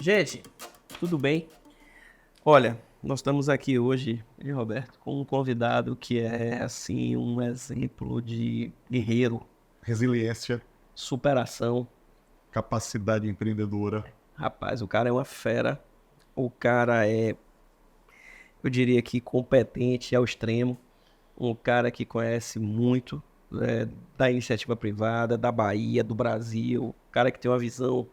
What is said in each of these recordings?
Gente, tudo bem? Olha, nós estamos aqui hoje, Roberto, com um convidado que é, assim, um exemplo de guerreiro, Resiliência, superação. capacidade empreendedora. Rapaz, o cara é uma fera, o cara é, eu diria que competente ao extremo, um cara que conhece muito da iniciativa privada, da Bahia, do Brasil, um cara que tem uma visão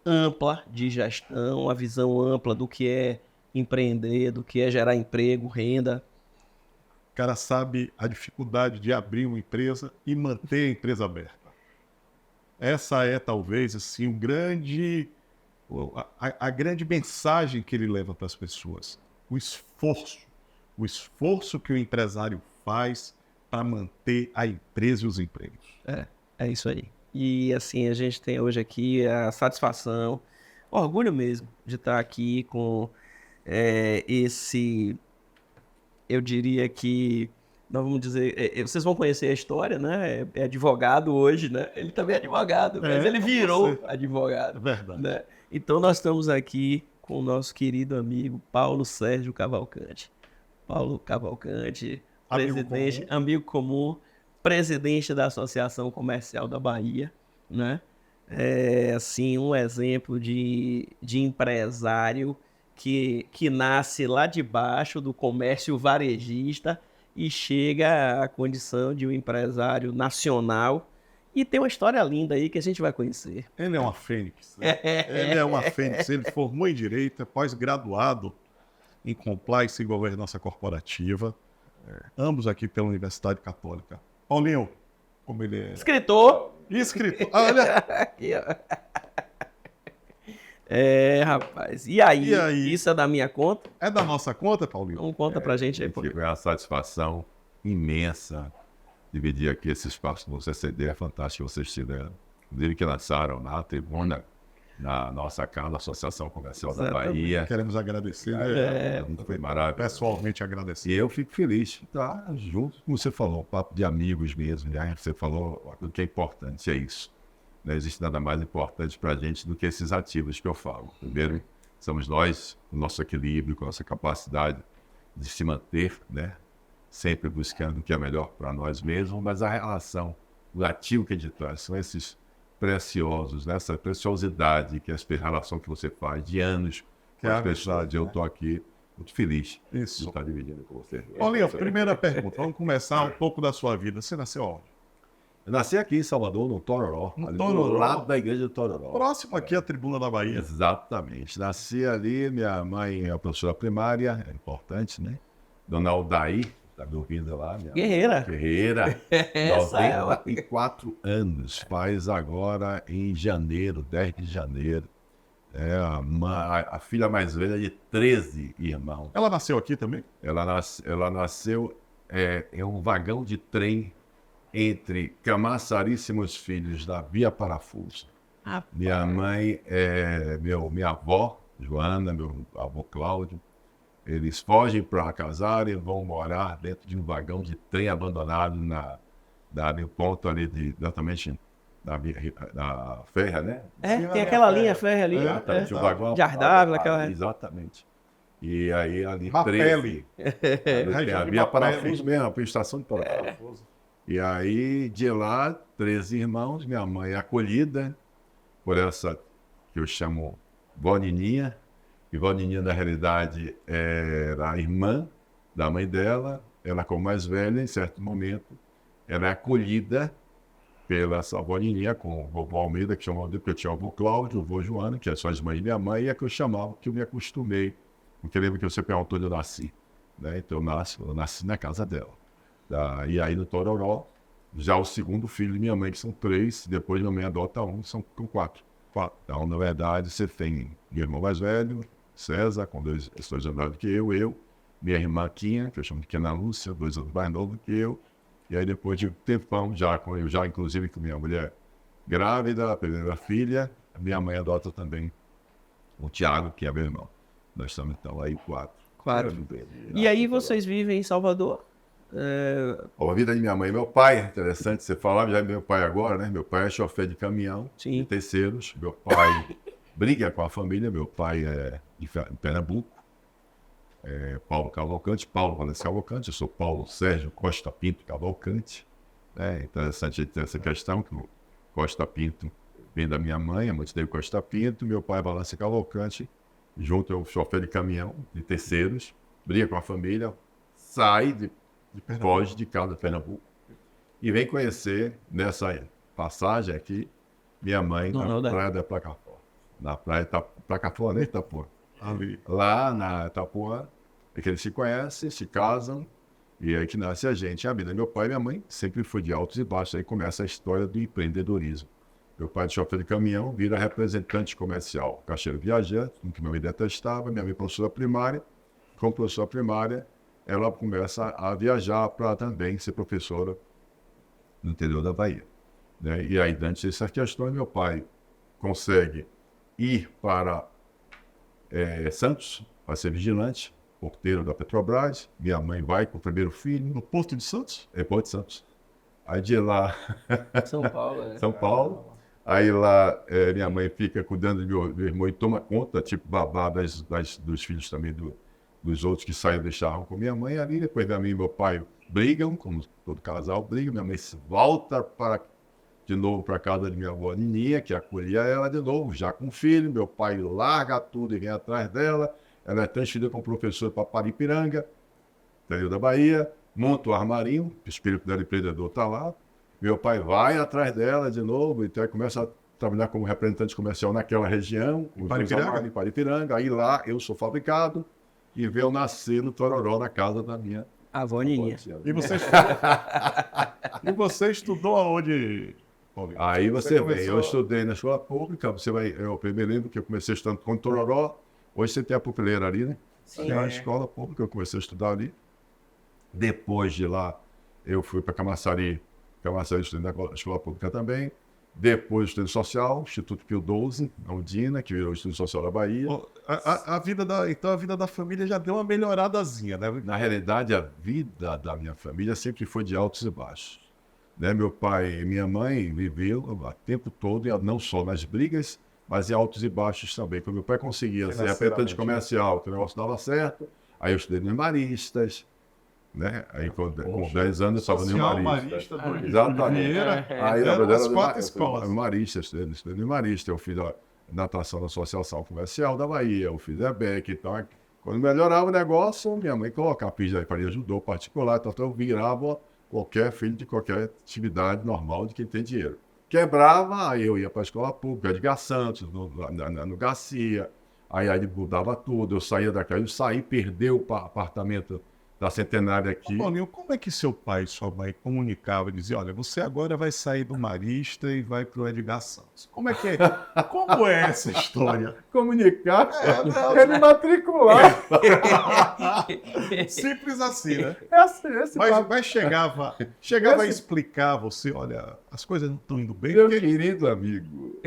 ampla de gestão, uma visão ampla do que é empreender, do que é gerar emprego, renda. O cara sabe a dificuldade de abrir uma empresa e manter a empresa aberta. Essa é, talvez, assim, a grande mensagem que ele leva para as pessoas. O esforço que o empresário faz para manter a empresa e os empregos. É isso aí. E assim, a gente tem hoje aqui a satisfação, o orgulho mesmo de estar aqui com esse, eu diria que, nós vamos dizer, vocês vão conhecer a história, né? É advogado hoje, né? Ele também é advogado, mas ele virou advogado. É verdade. Né? Então nós estamos aqui com o nosso querido amigo Paulo Sérgio Cavalcante. Paulo Cavalcante, presidente, amigo comum, presidente da Associação Comercial da Bahia, né? É, assim, um exemplo de empresário que nasce lá de baixo do comércio varejista e chega à condição de um empresário nacional e tem uma história linda aí que a gente vai conhecer. Ele é uma fênix. Né? Ele é uma fênix. Ele formou em Direito, é pós-graduado em Compliance e Governança Corporativa. Ambos aqui pela Universidade Católica. Paulinho, como ele é... Escritor. Olha! Aqui, ó. Rapaz. E aí? Isso é da minha conta? É da nossa conta, Paulinho? Então conta pra gente aí, Paulinho. É uma satisfação imensa dividir aqui esse espaço com você. CD é fantástico que vocês tiveram. Inclusive que lançaram na tribuna, na nossa casa, Associação Comercial da Bahia. Queremos agradecer. Foi maravilhoso. Pessoalmente agradecer. E eu fico feliz. Tá junto, como você falou, um papo de amigos mesmo. Né? Você falou o que é importante, é isso. Não existe nada mais importante para a gente do que esses ativos que eu falo. Primeiro, somos nós, o nosso equilíbrio, com a nossa capacidade de se manter, né? Sempre buscando o que é melhor para nós mesmos, mas a relação, o ativo que a gente traz, são esses preciosos, né? Essa preciosidade, que é a relação que você faz de anos com as pessoas. Eu estou aqui muito feliz de estar dividindo com você. Paulinho, primeira pergunta. Vamos começar um pouco da sua vida. Você nasceu onde? Eu nasci aqui em Salvador, no Tororó, ali do lado da igreja de Tororó. Próximo aqui à Tribuna da Bahia. Exatamente. Nasci ali, minha mãe é professora primária, é importante, né? Dona Aldair, tá me ouvindo lá. Guerreira. Guerreira. Essa é 94 anos, faz agora em janeiro, 10 de janeiro. É a filha mais velha de 13 irmãos. Ela nasceu aqui também? Ela nasceu em um vagão de trem entre Camaçaríssimos Filhos da Via Parafuso. Minha mãe, minha avó, Joana, meu avô Cláudio, eles fogem para casar e vão morar dentro de um vagão de trem abandonado no ponto ali, exatamente da Ferra, né? Tem aquela linha férrea ali. Exatamente, o vagão. De Ardávila, aquela... Exatamente. E aí ali... Rapele. A Via Parafuso mesmo, a estação de Parafuso. E aí, de lá, 13 irmãos, minha mãe é acolhida por essa que eu chamo Vó Nininha. E Vó Nininha, na realidade, era a irmã da mãe dela. Ela, como mais velha, em certo momento, ela é acolhida pela essa Vó Nininha com o vovô Almeida, que chamava porque eu tinha o avô Cláudio, o avô Joana, que são as mães de minha mãe, e a que eu chamava, que eu me acostumei. Porque lembra que você perguntou onde eu nasci. Né? Então, eu nasci na casa dela. E aí no Tororó, já o segundo filho de minha mãe, que são 3, depois minha mãe adota 1, são 4. Então, na verdade, você tem meu irmão mais velho, César, com 2 anos mais que eu, minha irmã Quinha, que eu chamo de Quina Lúcia, 2 anos mais novo que eu, e aí depois de um tempão, já inclusive com minha mulher grávida, a primeira filha, minha mãe adota também o Tiago, que é meu irmão. Nós estamos então aí 4. E aí vocês vivem em Salvador? A vida de minha mãe e meu pai, interessante você falar, já é meu pai agora, né? Meu pai é chofer de caminhão, de terceiros. Meu pai briga com a família. Meu pai é de Pernambuco, Paulo Cavalcante, Paulo Valença Cavalcante. Eu sou Paulo Sérgio Costa Pinto Cavalcante. É interessante ter essa questão, que o Costa Pinto vem da minha mãe, a Montevideo Costa Pinto, meu pai é Valença Cavalcante, junto ao chofer de caminhão, de terceiros, briga com a família, sai foge de casa de Pernambuco e vem conhecer, nessa passagem aqui, minha mãe na praia da Placafó. Na praia da Placafó, né, Itapuã? Ali. Lá na Itapuã, é que eles se conhecem, se casam, e aí que nasce a gente. A vida, meu pai e minha mãe sempre foi de altos e baixos, aí começa a história do empreendedorismo. Meu pai de chofer de caminhão vira representante comercial, caixeiro viajante, no que meu mãe detestava, minha mãe professora primária. Como professora primária, ela começa a viajar para também ser professora no interior da Bahia. Né? E aí, antes dessas questões, meu pai consegue ir para Santos, para ser vigilante, porteiro da Petrobras. Minha mãe vai com o primeiro filho. No Porto de Santos? É, Porto de Santos. Aí de lá... São Paulo, né? São Paulo. Aí lá, minha mãe fica cuidando do meu irmão e toma conta, tipo babá dos filhos também, dos outros que saem e deixavam com minha mãe ali. Depois minha mãe e meu pai brigam, como todo casal briga. Minha mãe volta de novo para casa de minha avó Nininha, que acolhia ela de novo, já com filho. Meu pai larga tudo e vem atrás dela. Ela é transferida como professora para Paripiranga, interior da Bahia. Monta o armarinho, o espírito dela empreendedor está lá. Meu pai vai atrás dela de novo, então começa a trabalhar como representante comercial naquela região, em Paripiranga. Aí lá eu sou fabricado e veio nascer no Tororó, na casa da minha avó Nininha. E você estudou aonde, Paulinho? Aí você vem, eu estudei na escola pública, eu me lembro que eu comecei estudando com Tororó, hoje você tem a Pupileira ali, né? Sim. Na escola pública eu comecei a estudar ali. Depois de lá, eu fui para Camaçari, estudei na escola pública também. Depois, estudei social, Instituto Pio XII, na Undina, que virou o Instituto Social da Bahia. Então a vida da família já deu uma melhoradazinha, né? Na realidade, a vida da minha família sempre foi de altos e baixos. Né? Meu pai e minha mãe viveram o tempo todo, não só nas brigas, mas em altos e baixos também. Quando meu pai conseguia ser representante comercial, que o negócio dava certo, aí eu estudei nos Maristas. Né? Aí com 10 anos eu estava no Marista. Exatamente. Aí na verdade eu Marista, estudei no Marista. Eu fiz a natação da Associação Comercial da Bahia, eu fiz EBEC. Então, quando melhorava o negócio, minha mãe colocava pista para judô particular, então eu virava qualquer filho de qualquer atividade normal de quem tem dinheiro. Quebrava, aí eu ia para a escola pública, Edgar Santos, no Garcia, aí mudava tudo, eu saía daqui, eu saí, perdeu o apartamento da Centenária aqui. Paulinho, como é que seu pai e sua mãe comunicavam? Dizia, olha, você agora vai sair do Marista e vai para o Edgar Santos. Como é que é? Como é essa história? Comunicar? Me matricular. Simples assim, né? Mas chegava a explicar a você, olha, as coisas não estão indo bem. Meu querido amigo,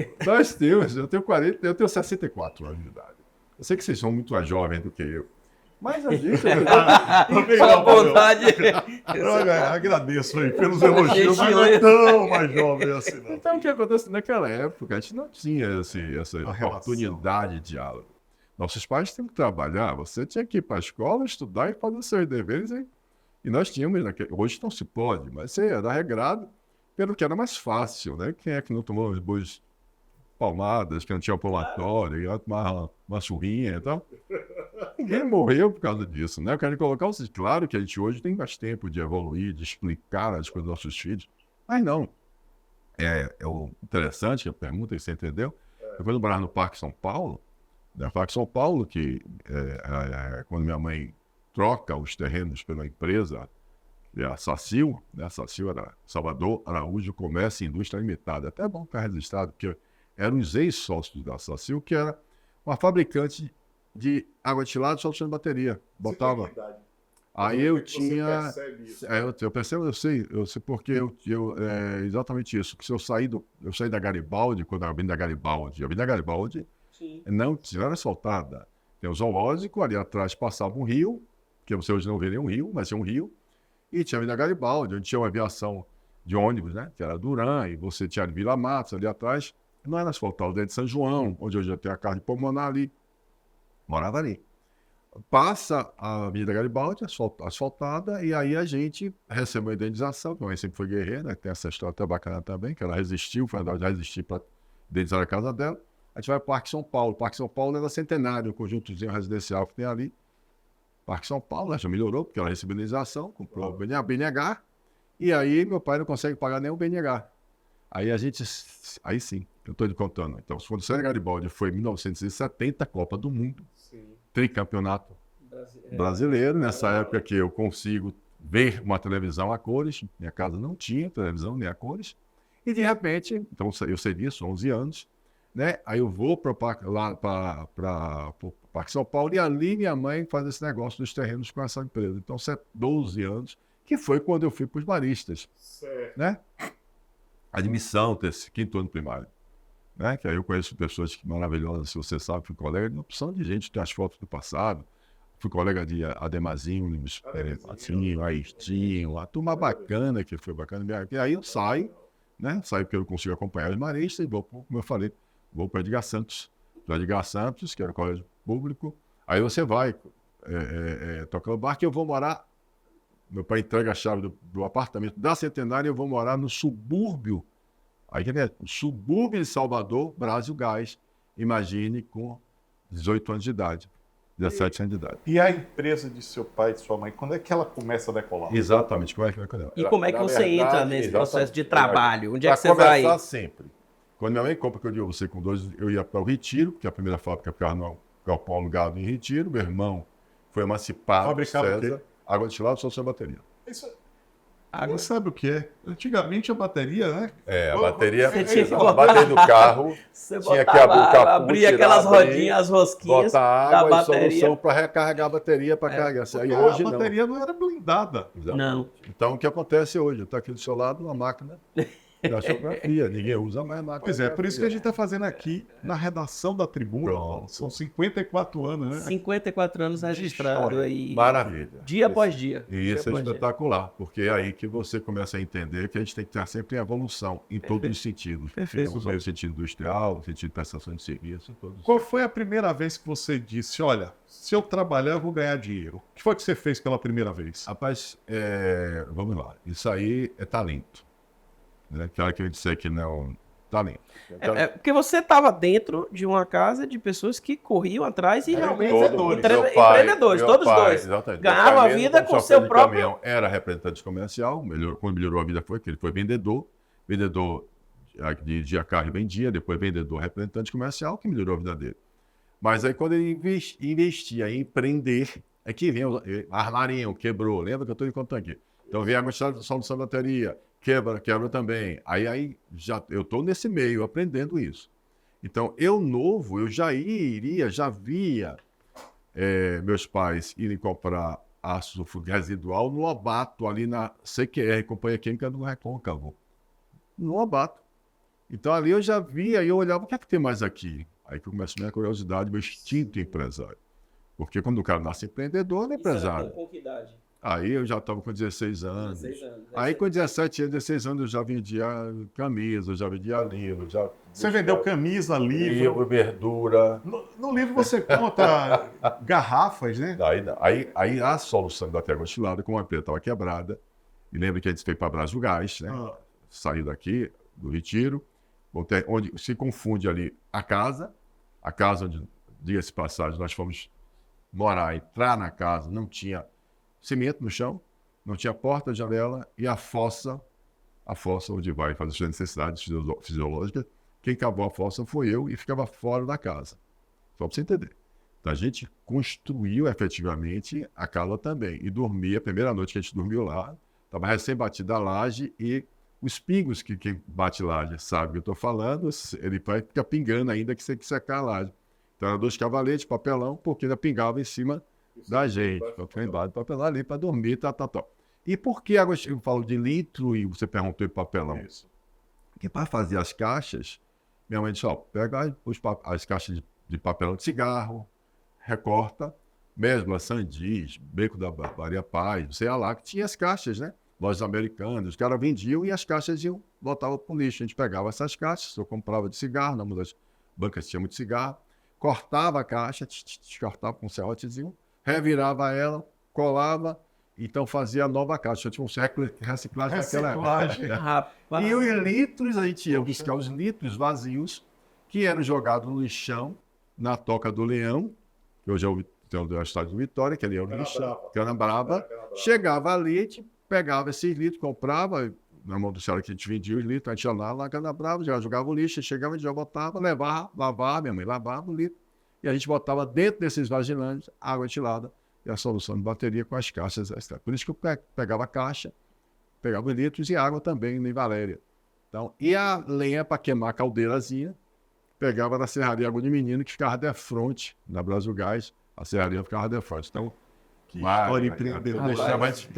eu tenho 64 anos de idade. Eu sei que vocês são muito mais jovens do que eu. Mas a gente... Só vontade. Eu agradeço aí pelos elogios, mas não é tão mais jovem assim, não. Então, o que acontece naquela época? A gente não tinha essa oportunidade de diálogo. Nossos pais tinham que trabalhar, você tinha que ir para a escola, estudar e fazer seus deveres. E nós tínhamos, hoje não se pode, mas era regrado pelo que era mais fácil, né? Quem é que não tomou as boas palmadas, que não tinha palmatório, ia tomar uma churrinha e tal? Ninguém morreu por causa disso, né? Eu quero colocar claro que a gente hoje tem mais tempo de evoluir, de explicar as coisas aos nossos filhos, mas não. O interessante, a pergunta que você entendeu, eu fui morar no Parque São Paulo, né? Parque São Paulo, que quando minha mãe troca os terrenos pela empresa, a SACIL, né? A SACIL era Salvador Araújo Comércio e Indústria Limitada, até bom estar registrado, porque eram os ex-sócios da SACIL, que era uma fabricante de água destilada e solução de bateria. Botava. Aí eu tinha. Eu percebo, eu sei porque exatamente isso. Que se eu saí da Garibaldi, quando a Avenida Garibaldi, não era asfaltada. Tem o zoológico, ali atrás passava um rio, que você hoje não vê nenhum rio, mas é um rio. E tinha a Avenida Garibaldi, onde tinha uma aviação de ônibus, né? Que era Duran, e você tinha Vila Matos ali atrás. não era asfaltado, dentro de São João, onde hoje já tem a casa de Pulmonar ali. Morava ali. Passa a Avenida Garibaldi, asfaltada, e aí a gente recebeu a indenização, que a mãe sempre foi guerreira, né? Tem essa história até bacana também, que ela resistiu, foi já resistir para indenizar a casa dela. A gente vai para o Parque São Paulo. O Parque São Paulo era centenário, o conjuntozinho residencial que tem ali. Parque São Paulo, ela já melhorou, porque ela recebeu indenização, comprou o BNH, e aí meu pai não consegue pagar nem o BNH. Aí sim, eu estou lhe contando. Então, quando o Sérgio Garibaldi foi em 1970, Copa do Mundo, tricampeonato brasileiro, nessa época que eu consigo ver uma televisão a cores, minha casa não tinha televisão nem a cores, e de repente, então eu sei disso, 11 anos, né? Aí eu vou lá para o Parque São Paulo, e ali minha mãe faz esse negócio dos terrenos com essa empresa. Então, 12 anos, que foi quando eu fui para os baristas, né? Admissão, quinto ano primário. Né? Que aí eu conheço pessoas maravilhosas, se você sabe, fui colega de uma opção de gente, tem as fotos do passado, fui colega de Ademazinho, Aistinho, a turma bacana, que foi bacana, e aí eu saio, né? Saio porque eu não consigo acompanhar os maristas, e vou, como eu falei, vou para Edgar Santos, que era o colégio público, aí você vai tocar o barco, e eu vou morar, meu pai entrega a chave do apartamento da Centenária, e eu vou morar no subúrbio. Aí, o subúrbio de Salvador, Brasil Gás, imagine, com 18 anos de idade, 17 anos de idade. E a empresa de seu pai e de sua mãe, quando é que ela começa a decolar? Exatamente, como é que vai começar? E como é que você entra nesse processo de trabalho? Onde é que você vai? vai? Sempre. Quando minha mãe compra, que eu digo você com 12, eu ia para o Retiro, que é a primeira fábrica ficava no galpão alugado em Retiro. Meu irmão foi emancipado. Fabricava o quê? Água destilada, só sem bateria. Água, sabe o que é? Antigamente a bateria, né? A bateria, a bateria do carro, Você tinha que abrir o capô, abrir aquelas rodinhas, as rosquinhas botar água da e bateria. solução para recarregar a bateria, para carregar. Aí hoje a bateria não era blindada. Não. Então, o que acontece hoje? Está aqui do seu lado uma máquina da xilografia. Ninguém usa mais máquina. Pois é, por isso que a gente está fazendo aqui na redação da Tribuna. Pronto. São 54 anos, né? 54 anos registrado aí. Maravilha. Dia após dia. E isso é espetacular, porque é aí que você começa a entender que a gente tem que estar sempre em evolução, em todos os sentidos. Perfeito. Não só no sentido industrial, no sentido de prestação de serviço, em todos. Qual foi a primeira vez que você disse, olha, se eu trabalhar, eu vou ganhar dinheiro? O que foi que você fez pela primeira vez? Rapaz, vamos lá. Isso aí é talento. Né? Aquela que eu disse que não... Talento. Porque você estava dentro de uma casa de pessoas que corriam atrás e realmente empreendedores, todos dois. Ganhavam a vida com o seu próprio... Caminhão, era representante comercial, quando melhorou a vida foi que ele foi vendedor de carro e vendia, depois vendedor representante comercial, que melhorou a vida dele. Mas aí quando ele investia em empreender, é que vem armarinho, quebrou, lembra que eu estou lhe contando aqui. Então vem a solução da bateria, quebra também. Aí eu estou nesse meio, aprendendo isso. Então, eu já via meus pais irem comprar aço sulfúrico residual no Abato, ali na CQR, Companhia Química do Recôncavo. No Abato. Então, ali eu já via e eu olhava, o que é que tem mais aqui? Aí que começa a minha curiosidade, meu instinto empresário. Porque quando o cara nasce empreendedor, ele é empresário. Com que idade? Aí eu já estava com 16 anos. 16 anos. Aí com 17 anos, 16 anos eu já vendia camisa, eu já vendia livro. Você vendeu camisa, livro, verdura. No livro você conta garrafas, né? Aí a solução da água destilada, como a empresa estava quebrada, e lembra que a gente veio para Brasil Gás, né? Saiu daqui, do Retiro, onde se confunde ali a casa onde, diga-se passagem, nós fomos morar, entrar na casa, não tinha cimento no chão, não tinha porta, janela, e a fossa onde vai fazer suas necessidades fisiológicas, quem cavou a fossa foi eu e ficava fora da casa. Só para você entender. Então a gente construiu efetivamente a casa também. E dormia, a primeira noite que a gente dormiu lá, estava recém-batida a laje e os pingos que quem bate laje sabe o que eu estou falando, ele vai ficar pingando ainda que você tem que secar a laje. Então era 2 cavaletes, papelão, porque ainda pingava em cima da gente. Eu fui embaixo de papelão ali para dormir, tal. E por que água, eu falo de litro e você perguntou em papelão? Isso. Porque para fazer as caixas, minha mãe disse, pega as caixas de papelão de cigarro, recorta, mesmo a Sandis, Beco da Maria Paz, sei lá, que tinha as caixas, né? lojas americanas, os caras vendiam e as caixas botavam para o lixo. A gente pegava essas caixas, eu comprava de cigarro, numa das bancas tinha muito cigarro, cortava a caixa, cortava com um serrotezinho, revirava ela, colava, então fazia a nova caixa. Tinha um reciclagem naquela época. Rapaz. E os litros, a gente ia buscar os litros vazios que eram jogados no lixão, na Toca do Leão, que hoje é o estádio do Vitória, que ali é o lixão, Canabrava. Chegava ali, a gente pegava esses litros, comprava, na mão do senhor que a gente vendia os litros, a gente ia lá na Canabrava, já jogava o lixo, chegava, a gente já botava, levava, lavava, minha mãe lavava o litro, e a gente botava dentro desses vasilhantes água entilada e a solução de bateria com as caixas. Por isso que eu pegava a caixa, pegava os litros e água também em Valéria. Então, e a lenha para queimar a caldeirazinha, pegava na serraria Água de Menino, que ficava de frente, na Brasil Gás, a serraria ficava de frente. Então, que história empreendedora. Deixava a gente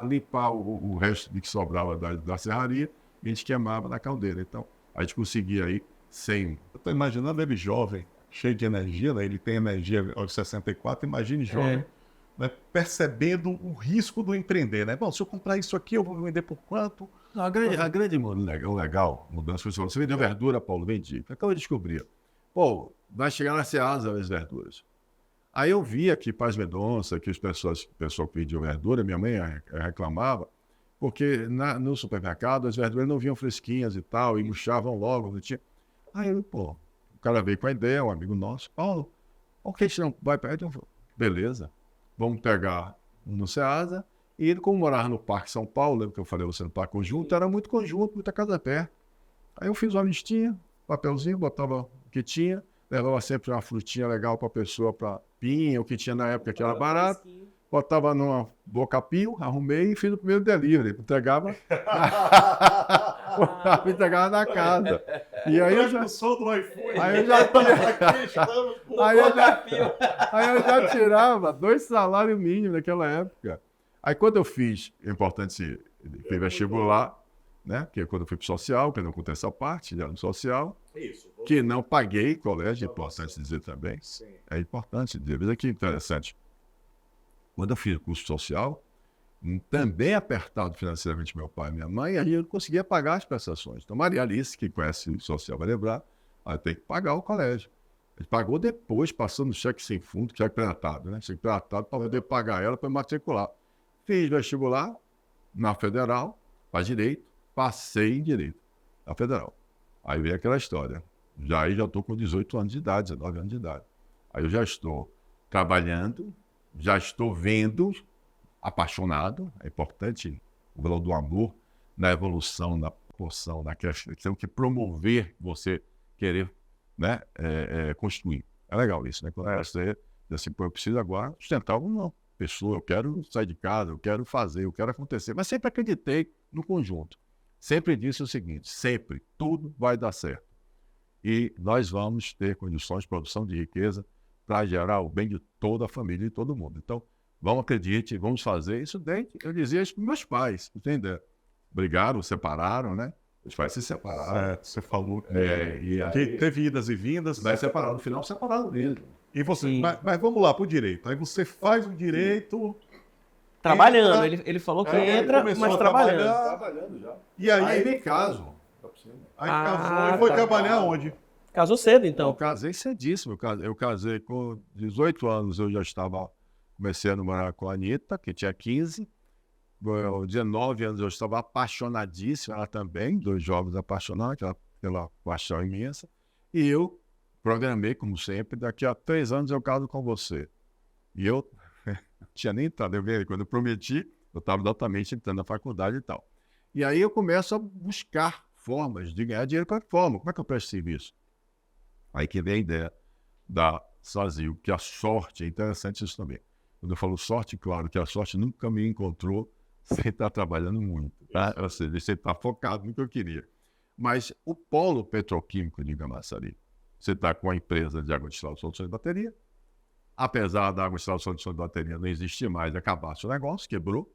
limpar o resto que sobrava da serraria e a gente queimava na caldeira. Então, a gente conseguia aí sem... Eu estou imaginando ele jovem, cheio de energia, né? Ele tem energia aos 64, imagine jovem, né? Percebendo o risco do empreender, né? Bom, se eu comprar isso aqui, eu vou vender por quanto? A grande legal mudança foi você vendeu verdura, Paulo, vendi. Acabou de descobrir. Pô, vai chegar na Ceasa as verduras. Aí eu via que Paz Medonça, que o pessoal que vendiam verdura, minha mãe reclamava, porque no supermercado as verduras não vinham fresquinhas e tal, e murchavam logo, não tinha. Aí, pô, o cara veio com a ideia, um amigo nosso, Paulo, por que a gente não vai pegar? Eu falei, beleza, vamos pegar no Ceasa. E ele, como morava no Parque São Paulo, lembra que eu falei você no Parque Conjunto, era muito conjunto, muita casa perto. Aí eu fiz uma listinha, papelzinho, botava o que tinha, levava sempre uma frutinha legal para a pessoa, para pinha, o que tinha na época que era barato, botava numa boca-pio, arrumei e fiz o primeiro delivery. Entregava na casa. E aí eu já... Aí eu já tirava 2 salários mínimos naquela época. Aí quando eu fiz, é importante, fiz vestibular, né? Que é quando eu fui para o social, que não conta essa parte, já no social, que não paguei colégio, é importante dizer também. Sim. É importante dizer. Veja que interessante. Quando eu fiz o curso social, também apertado financeiramente meu pai e minha mãe, aí eu não conseguia pagar as prestações. Então, Maria Alice, que conhece o social, vai lembrar, aí tem que pagar o colégio. Ele pagou depois, passando cheque sem fundo, cheque tratado, né? Cheque tratado para poder pagar ela para matricular. Fiz vestibular na Federal, para Direito, passei em Direito, na Federal. Aí veio aquela história. Já estou com 18 anos de idade, 19 anos de idade. Aí eu já estou trabalhando, já estou vendo, apaixonado, é importante o valor do amor na evolução, na proporção, na questão que promover você querer, né, construir. É legal isso, né? Quando você diz assim, pô, eu preciso agora sustentar uma pessoa, eu quero sair de casa, eu quero fazer, eu quero acontecer. Mas sempre acreditei no conjunto. Sempre disse o seguinte, sempre, tudo vai dar certo. E nós vamos ter condições de produção de riqueza para gerar o bem de toda a família e todo mundo. Então, vamos acreditar, vamos fazer isso dentro. Eu dizia isso para meus pais, entendeu? Brigaram, separaram, né? Os pais se separaram. Você falou que teve idas e vindas. Vai separar, no final separaram mesmo. E você, mas vamos lá para o direito. Aí você faz o direito... Trabalhando, ele falou que entra, mas trabalhando. Trabalhando já. E aí me caso. Aí casou e foi trabalhar onde? Casou cedo, então. Eu casei cedíssimo. Eu casei com 18 anos, eu já estava... Comecei a namorar com a Anitta, que tinha 15. Com 19 anos eu estava apaixonadíssimo, ela também, 2 jovens apaixonados, aquela paixão imensa. E eu programei, como sempre, daqui a 3 anos eu caso com você. E eu não tinha nem entrado, quando eu prometi, eu estava exatamente entrando na faculdade e tal. E aí eu começo a buscar formas de ganhar dinheiro para a forma. Como é que eu presto serviço? Aí que vem a ideia da Sazil, que a sorte, é interessante isso também. Quando eu falo sorte, claro que a sorte nunca me encontrou sem estar trabalhando muito, tá? Ou seja, sem estar focado no que eu queria. Mas o polo petroquímico de Camaçari, você está com a empresa de água destilada de solução de bateria, apesar da água destilada de solução de bateria não existir mais, acabasse o negócio, quebrou,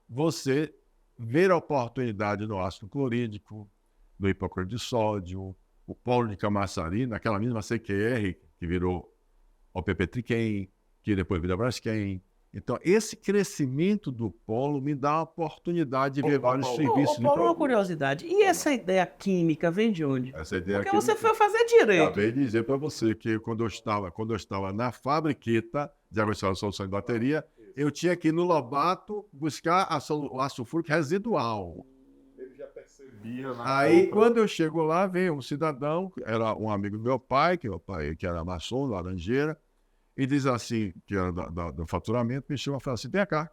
você vê a oportunidade no ácido clorídrico, no hipoclorito de sódio, o polo de Camaçari, naquela mesma CQR que virou OPP Triquem, que depois vira Braskem, Então, esse crescimento do polo me dá a oportunidade de ver vários serviços. Paulo, uma curiosidade. E essa ideia química vem de onde? Essa ideia Porque química, você foi fazer direito. acabei de dizer para você que quando eu estava na fabriqueta de agroindustrial de solução de bateria, eu tinha que ir no Lobato buscar o ácido fúrico residual. Ele já percebia. Aí, quando eu chego lá, veio um cidadão, era um amigo do meu pai, que era maçom, laranjeira, e diz assim, que era do faturamento, me chama e fala assim, vem cá,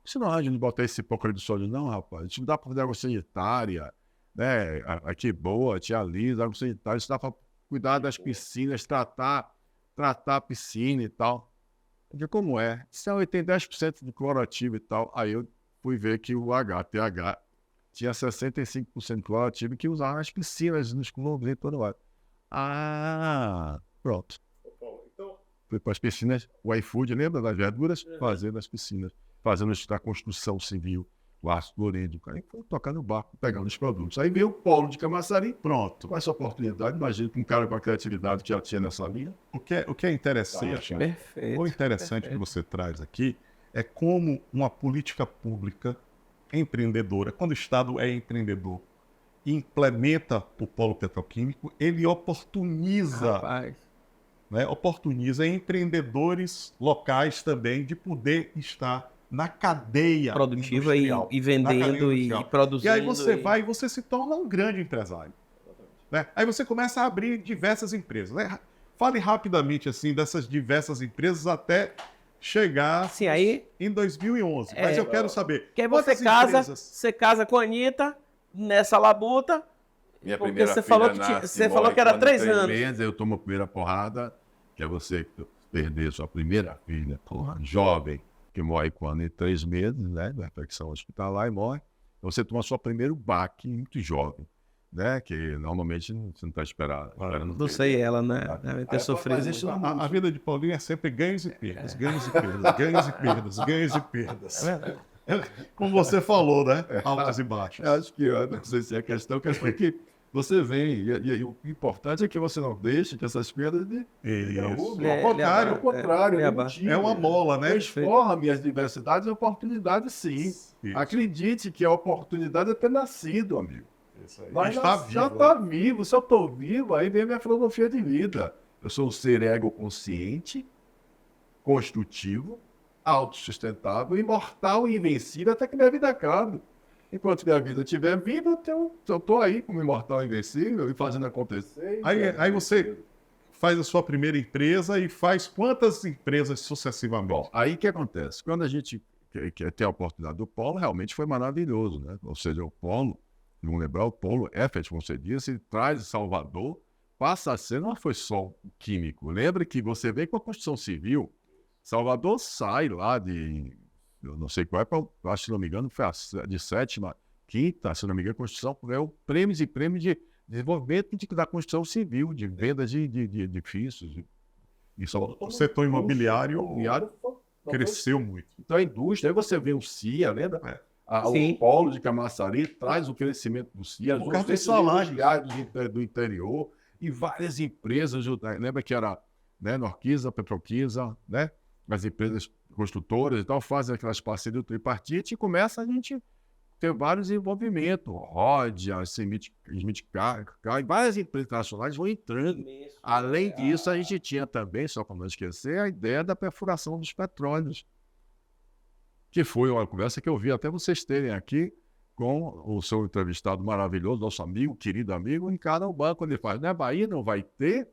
se não a gente botar esse pouco de sódio, não, rapaz, isso não dá para fazer água sanitária, né, aqui boa, tia Lisa, água sanitária, isso dá para cuidar das piscinas, tratar a piscina e tal. Eu digo, como é? Isso tem 10% de clorativo e tal. Aí eu fui ver que o HTH tinha 65% de clorativo que usava nas piscinas, nos clubes e tudo mais. Ah, pronto. Fui para as piscinas, o iFood, lembra das verduras? Fazendo as piscinas, fazendo a construção civil, o ácido clorídrico. Aí foi tocar no barco, pegando os produtos. Aí veio o polo de Camaçari, pronto. Com essa oportunidade, imagina que um cara com a criatividade que já tinha nessa linha. O que é interessante, Perfeito. o interessante que você traz aqui é como uma política pública empreendedora, quando o Estado é empreendedor e implementa o polo petroquímico, ele oportuniza, Rapaz. né, oportuniza empreendedores locais também de poder estar na cadeia Produtiva industrial, e na cadeia vendendo industrial. e produzindo. E aí você vai e você se torna um grande empresário. Né? Aí você começa a abrir diversas empresas. Né? Fale rapidamente assim dessas diversas empresas até chegar Assim, aí, em 2011. Mas eu quero saber. que aí quantas empresas... você casa com a Anitta nessa labuta. Minha Porque primeira você filha falou que nasce, você morre falou que era quando 3 tem anos. meses, eu tomo a primeira porrada, que é você perder sua primeira filha, jovem, que morre quando em 3 meses, né, da infecção hospitalar e morre. Você toma seu primeiro baque muito jovem, né, que normalmente você não está esperando. Não sei ela, né? Deve ter sofrido. Mas isso A vida de Paulinho é sempre ganhos e perdas, ganhos e perdas, ganhos e perdas, ganhos e perdas. Como você falou, né? Altos e baixos. Eu acho que, eu não sei se é questão que você vem, e o importante é que você não deixe que essas perdas de... Isso. É, Ao contrário, Ao contrário, é, eu é, não tive. é uma mola, né? Transforma minhas diversidades em oportunidades, sim. Isso. Acredite que a oportunidade é ter nascido, amigo. Isso aí. Mas Está já vivo. está vivo. Se eu estou vivo, aí vem a minha filosofia de vida. Eu sou um ser ego-consciente, construtivo, autossustentável, imortal e invencível até que minha vida acabe. Enquanto minha vida estiver viva, eu estou aí como imortal e invencível e fazendo acontecer. Aí você faz a sua primeira empresa e faz quantas empresas sucessivamente? Bom, aí o que acontece? Quando a gente quer ter a oportunidade do polo, realmente foi maravilhoso, né? Ou seja, o polo, vamos lembrar, o polo EFET, como você disse, traz Salvador, passa a ser, não foi só um químico. Lembra que você vem com a construção civil, Salvador sai lá de, eu não sei qual é, eu acho, se não me engano, foi de 7ª, 5ª, se não me engano, construção, prêmios e prêmios de desenvolvimento da construção civil, de venda de edifícios. O setor imobiliário cresceu muito. Então a indústria, aí você vê o CIA, lembra? Sim. O polo de Camaçari traz o crescimento do CIA, Por causa os dos salários do interior e várias empresas, lembra que era, né, Norquisa, Petroquisa, né? As empresas construtoras e tal, fazem aquelas parcerias do tripartite e começa a gente ter vários envolvimentos. Rodia, Smith Car, várias empresas internacionais vão entrando. Além disso, a gente tinha também, só para não esquecer, a ideia da perfuração dos petróleos, que foi uma conversa que eu vi até vocês terem aqui com o seu entrevistado maravilhoso, nosso amigo, querido amigo, em cada banco ele faz, né? Bahia não vai ter?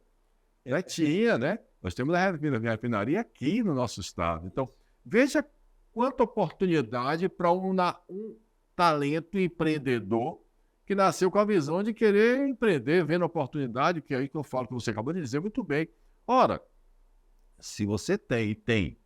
Já tinha, né? Nós temos a refinaria aqui no nosso estado. Então, veja quanta oportunidade para um talento empreendedor que nasceu com a visão de querer empreender, vendo a oportunidade, que é aí que eu falo que você acabou de dizer muito bem. Ora, se você tem,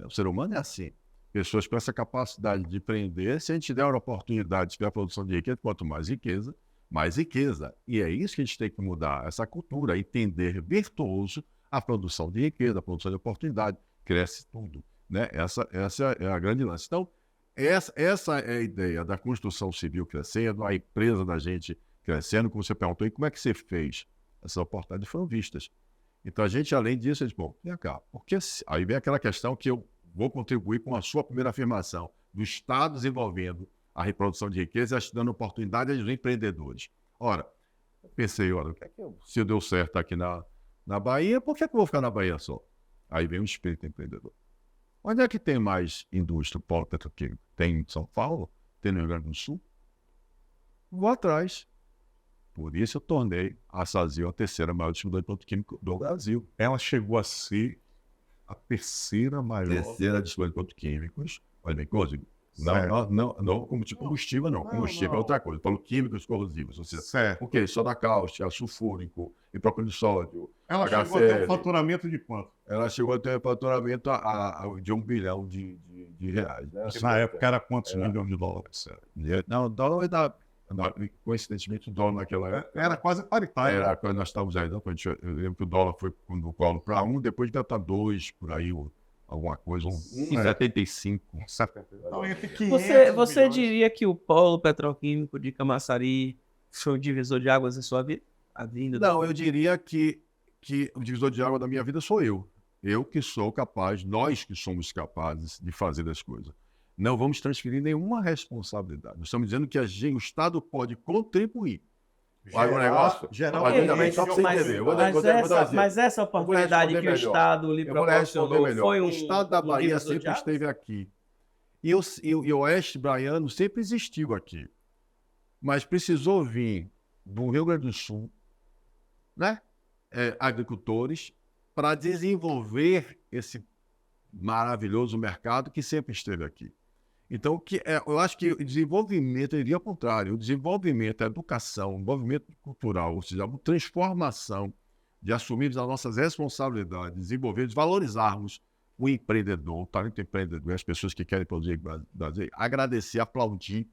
o ser humano é assim, pessoas com essa capacidade de empreender, se a gente der uma oportunidade de ter a produção de riqueza, quanto mais riqueza, mais riqueza. E é isso que a gente tem que mudar, essa cultura, entender virtuoso a produção de riqueza, a produção de oportunidade, cresce tudo, né? Essa é a grande lance. Então, essa é a ideia da construção civil crescendo, a empresa da gente crescendo, como você perguntou, e como é que você fez? Essas oportunidades foram vistas. Então, a gente, além disso, a gente, bom, vem cá, porque aí vem aquela questão que eu vou contribuir com a sua primeira afirmação do Estado desenvolvendo a reprodução de riqueza e dando oportunidade aos empreendedores. Ora, eu pensei, olha, se deu certo aqui na Bahia, por que eu vou ficar na Bahia só? Aí vem o espírito empreendedor. Onde é que tem mais indústria, polo petroquímico? Tem em São Paulo? Tem no Rio Grande do Sul? Vou atrás. Por isso eu tornei a Sazil a terceira maior distribuidora de produto químico do Brasil. Ela chegou a ser a terceira maior. Terceira distribuidora de produtos químicos. Olha bem, coisa. Não como tipo combustível, não. Combustível é outra coisa. Produtos químicos corrosivos. Ou seja, Certo. o quê? Soda cáustica, sulfúrico, hiprócloro de sódio. Ela chegou a ter um faturamento de quanto? Ela chegou a ter um faturamento de R$1 bilhão de reais. Né? Na época era quantos milhões de dólares? Não, o dólar coincidentemente, o dólar naquela época Era quase paritário. era quando nós estávamos aí, não, eu lembro que o dólar foi quando o colo para 1, depois já está 2, por aí, alguma coisa, 1,75. Então, entre 500 Você milhões. diria que o polo petroquímico de Camaçari foi um divisor de águas em sua vida? A vinda Não, eu diria que o divisor de água da minha vida sou eu. Eu que sou capaz, nós que somos capazes de fazer as coisas. Não vamos transferir nenhuma responsabilidade. Nós estamos dizendo que o Estado pode contribuir. Mas o negócio... Mas essa oportunidade que o Estado lhe proporcionou foi O Estado da Bahia divisor de sempre águas? esteve aqui. E o Oeste Baiano sempre existiu aqui. Mas precisou vir do Rio Grande do Sul, né? Agricultores, para desenvolver esse maravilhoso mercado que sempre esteve aqui. Então, eu acho que o desenvolvimento iria ao contrário. O desenvolvimento, a educação, o desenvolvimento cultural, ou seja, a transformação de assumirmos as nossas responsabilidades, desenvolvermos, valorizarmos o empreendedor, o talento empreendedor, as pessoas que querem produzir, agradecer, aplaudir.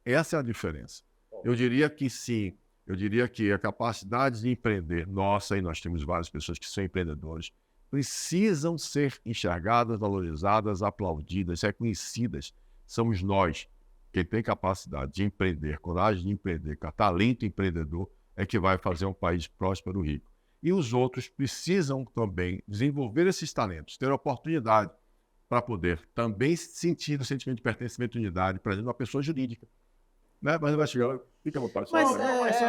Essa é a diferença. Eu diria que sim. Eu diria que a capacidade de empreender, nossa, e nós temos várias pessoas que são empreendedores, precisam ser enxergadas, valorizadas, aplaudidas, reconhecidas. Somos nós, quem tem capacidade de empreender, coragem de empreender, talento empreendedor, é que vai fazer um país próspero e rico. E os outros precisam também desenvolver esses talentos, ter a oportunidade para poder também sentir o sentimento de pertencimento e unidade, por exemplo, uma pessoa jurídica. Né? Mas não vai chegar, fica à vontade.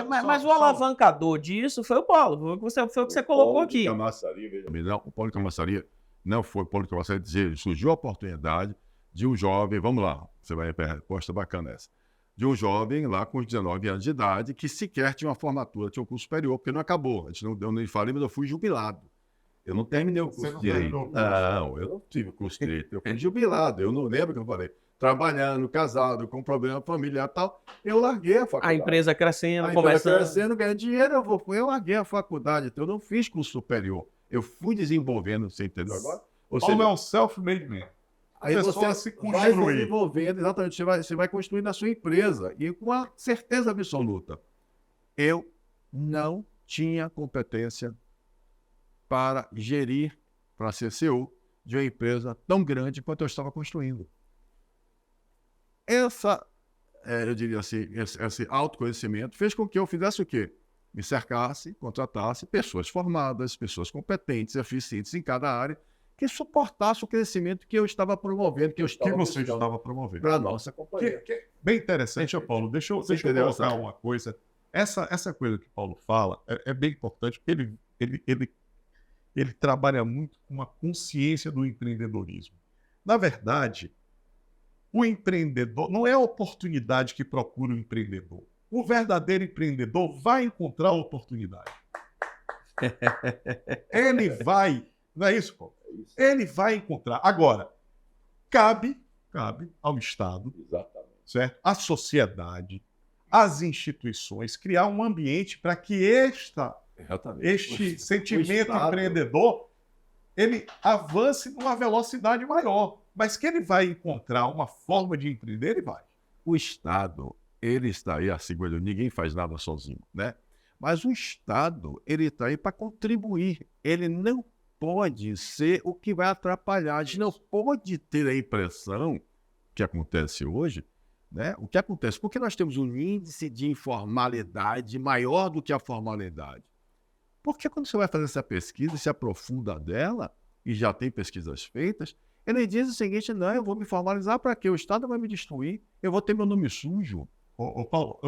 Mas o alavancador disso foi o polo, foi o que você colocou aqui. O Polo de Camaçari não foi o Polo de Camaçari, surgiu a oportunidade de um jovem, vamos lá, você vai ter a resposta bacana essa, de um jovem lá com 19 anos de idade que sequer tinha uma formatura, tinha um curso superior, porque não acabou. A gente não falei, mas eu fui jubilado. Eu não terminei o curso de direito. Não, eu não tive curso de direito, eu fui jubilado. Eu não lembro que eu falei. Trabalhando, casado, com problema familiar e tal, eu larguei a faculdade. A empresa crescendo, ganhando dinheiro, eu larguei a faculdade, então eu não fiz curso superior. Eu fui desenvolvendo, você entendeu agora? Ou seja, é um self-made man. aí você vai desenvolvendo, exatamente, você vai construindo a sua empresa. E com a certeza absoluta, eu não tinha competência para gerir, para ser CEO de uma empresa tão grande quanto eu estava construindo. Eu diria assim, esse autoconhecimento fez com que eu fizesse o quê? Me cercasse, contratasse pessoas formadas, pessoas competentes, eficientes em cada área, que suportasse o crescimento que eu estava promovendo, que você estava promovendo. Para a nossa companhia. Bem interessante, Paulo. Deixa eu colocar uma coisa. Essa coisa que o Paulo fala é bem importante, porque ele trabalha muito com a consciência do empreendedorismo. Na verdade, o empreendedor não é a oportunidade que procura o empreendedor. O verdadeiro empreendedor vai encontrar a oportunidade. Ele vai... Não é isso, Paulo? Ele vai encontrar. Agora, cabe ao Estado, certo? À sociedade, às instituições, criar um ambiente para que este sentimento empreendedor ele avance numa velocidade maior. Mas que ele vai encontrar uma forma de empreender, ele vai. O Estado, ele está aí, assim, ninguém faz nada sozinho, né? Mas o Estado, ele está aí para contribuir. Ele não pode ser o que vai atrapalhar. A gente não pode ter a impressão que acontece hoje, né? O que acontece? Porque nós temos um índice de informalidade maior do que a formalidade. Porque quando você vai fazer essa pesquisa, se aprofunda dela, e já tem pesquisas feitas, Ele diz o seguinte: não, eu vou me formalizar para quê? O Estado vai me destruir, eu vou ter meu nome sujo. Paulo,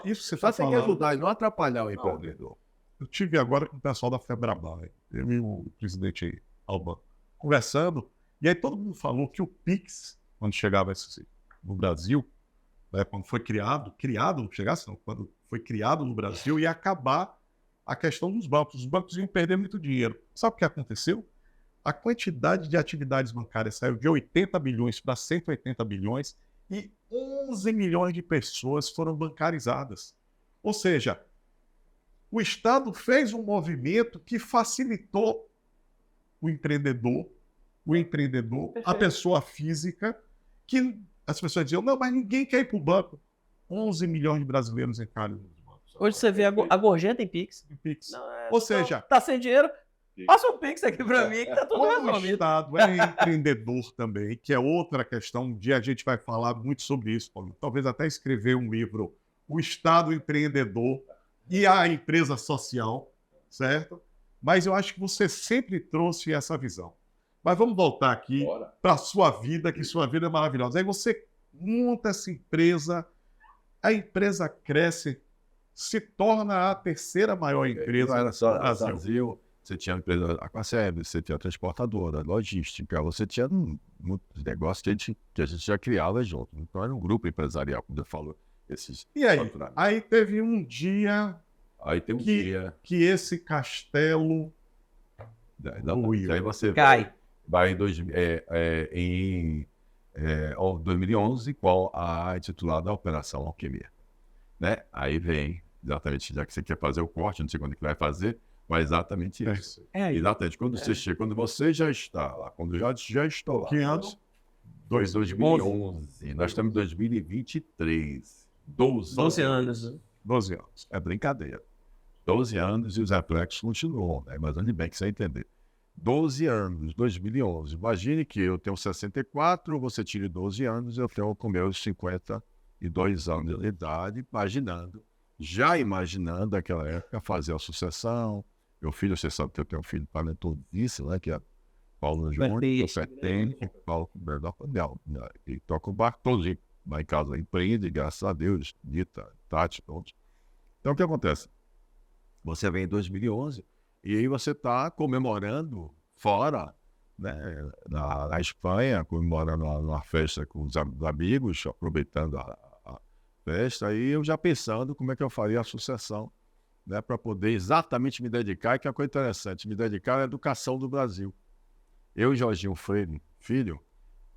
isso você Só está tem que falando. ajudar e não atrapalhar o empreendedor. Eu tive agora com o pessoal da Febraban, eu e o presidente Albano, conversando, e aí todo mundo falou que o Pix, quando chegava no Brasil, né, quando foi criado, quando foi criado no Brasil, ia acabar a questão dos bancos. Os bancos iam perder muito dinheiro. Sabe o que aconteceu? A quantidade de atividades bancárias saiu de 80 bilhões para 180 bilhões e 11 milhões de pessoas foram bancarizadas. Ou seja, o Estado fez um movimento que facilitou o empreendedor, a pessoa física, que as pessoas diziam, não, mas ninguém quer ir para o banco. 11 milhões de brasileiros entraram nos bancos. Hoje você vê a Gorjeta em Pix. Não, ou seja... Tá sem dinheiro? Passa um Pix aqui para mim que tá tudo resolvido. O Estado é empreendedor também, que é outra questão. Um dia a gente vai falar muito sobre isso, Paulo. Talvez até escrever um livro, O Estado Empreendedor e a Empresa Social, certo? Mas eu acho que você sempre trouxe essa visão. Mas vamos voltar aqui para a sua vida, que sua vida é maravilhosa. Aí você monta essa empresa, a empresa cresce, se torna a terceira maior empresa do Brasil. Você tinha a empresa Aquaceb, você tinha a transportadora, logística, você tinha muitos negócios que a gente já criava junto. Então era um grupo empresarial, como eu falo. E aí? Aí teve um dia que esse castelo aí você cai. Vai em 2011 com a intitulada Operação Alquimia. Né? Aí vem, exatamente, já que você quer fazer o corte, não sei quando que vai fazer, mas exatamente isso. Exatamente. Quando você chega, quando você já está lá, quando já estou lá. Que anos? 2011. Nós estamos em 2023. 12 anos. 12 anos. É brincadeira. 12 anos e os reflexos continuam, né? Mas ande bem que você vai entender. 12 anos, 2011. Imagine que eu tenho 64, você tire 12 anos, eu tenho com meus 52 anos de idade, já imaginando aquela época, fazer a sucessão. Meu filho, você sabe que eu tenho um filho talentosíssimo, né? Que é Paulo Júnior, Paulo Bernardo Pandel, né, que toca o barco todo, lá em casa empreende, graças a Deus, Dita, Tati, todos. Então, o que acontece? Você vem em 2011 e aí você está comemorando fora, né, na Espanha, comemorando uma festa com os amigos, aproveitando a festa, e eu já pensando como é que eu faria a sucessão, né, para poder exatamente me dedicar, que é uma coisa interessante, me dedicar à educação do Brasil. Eu e Jorginho Freire, filho,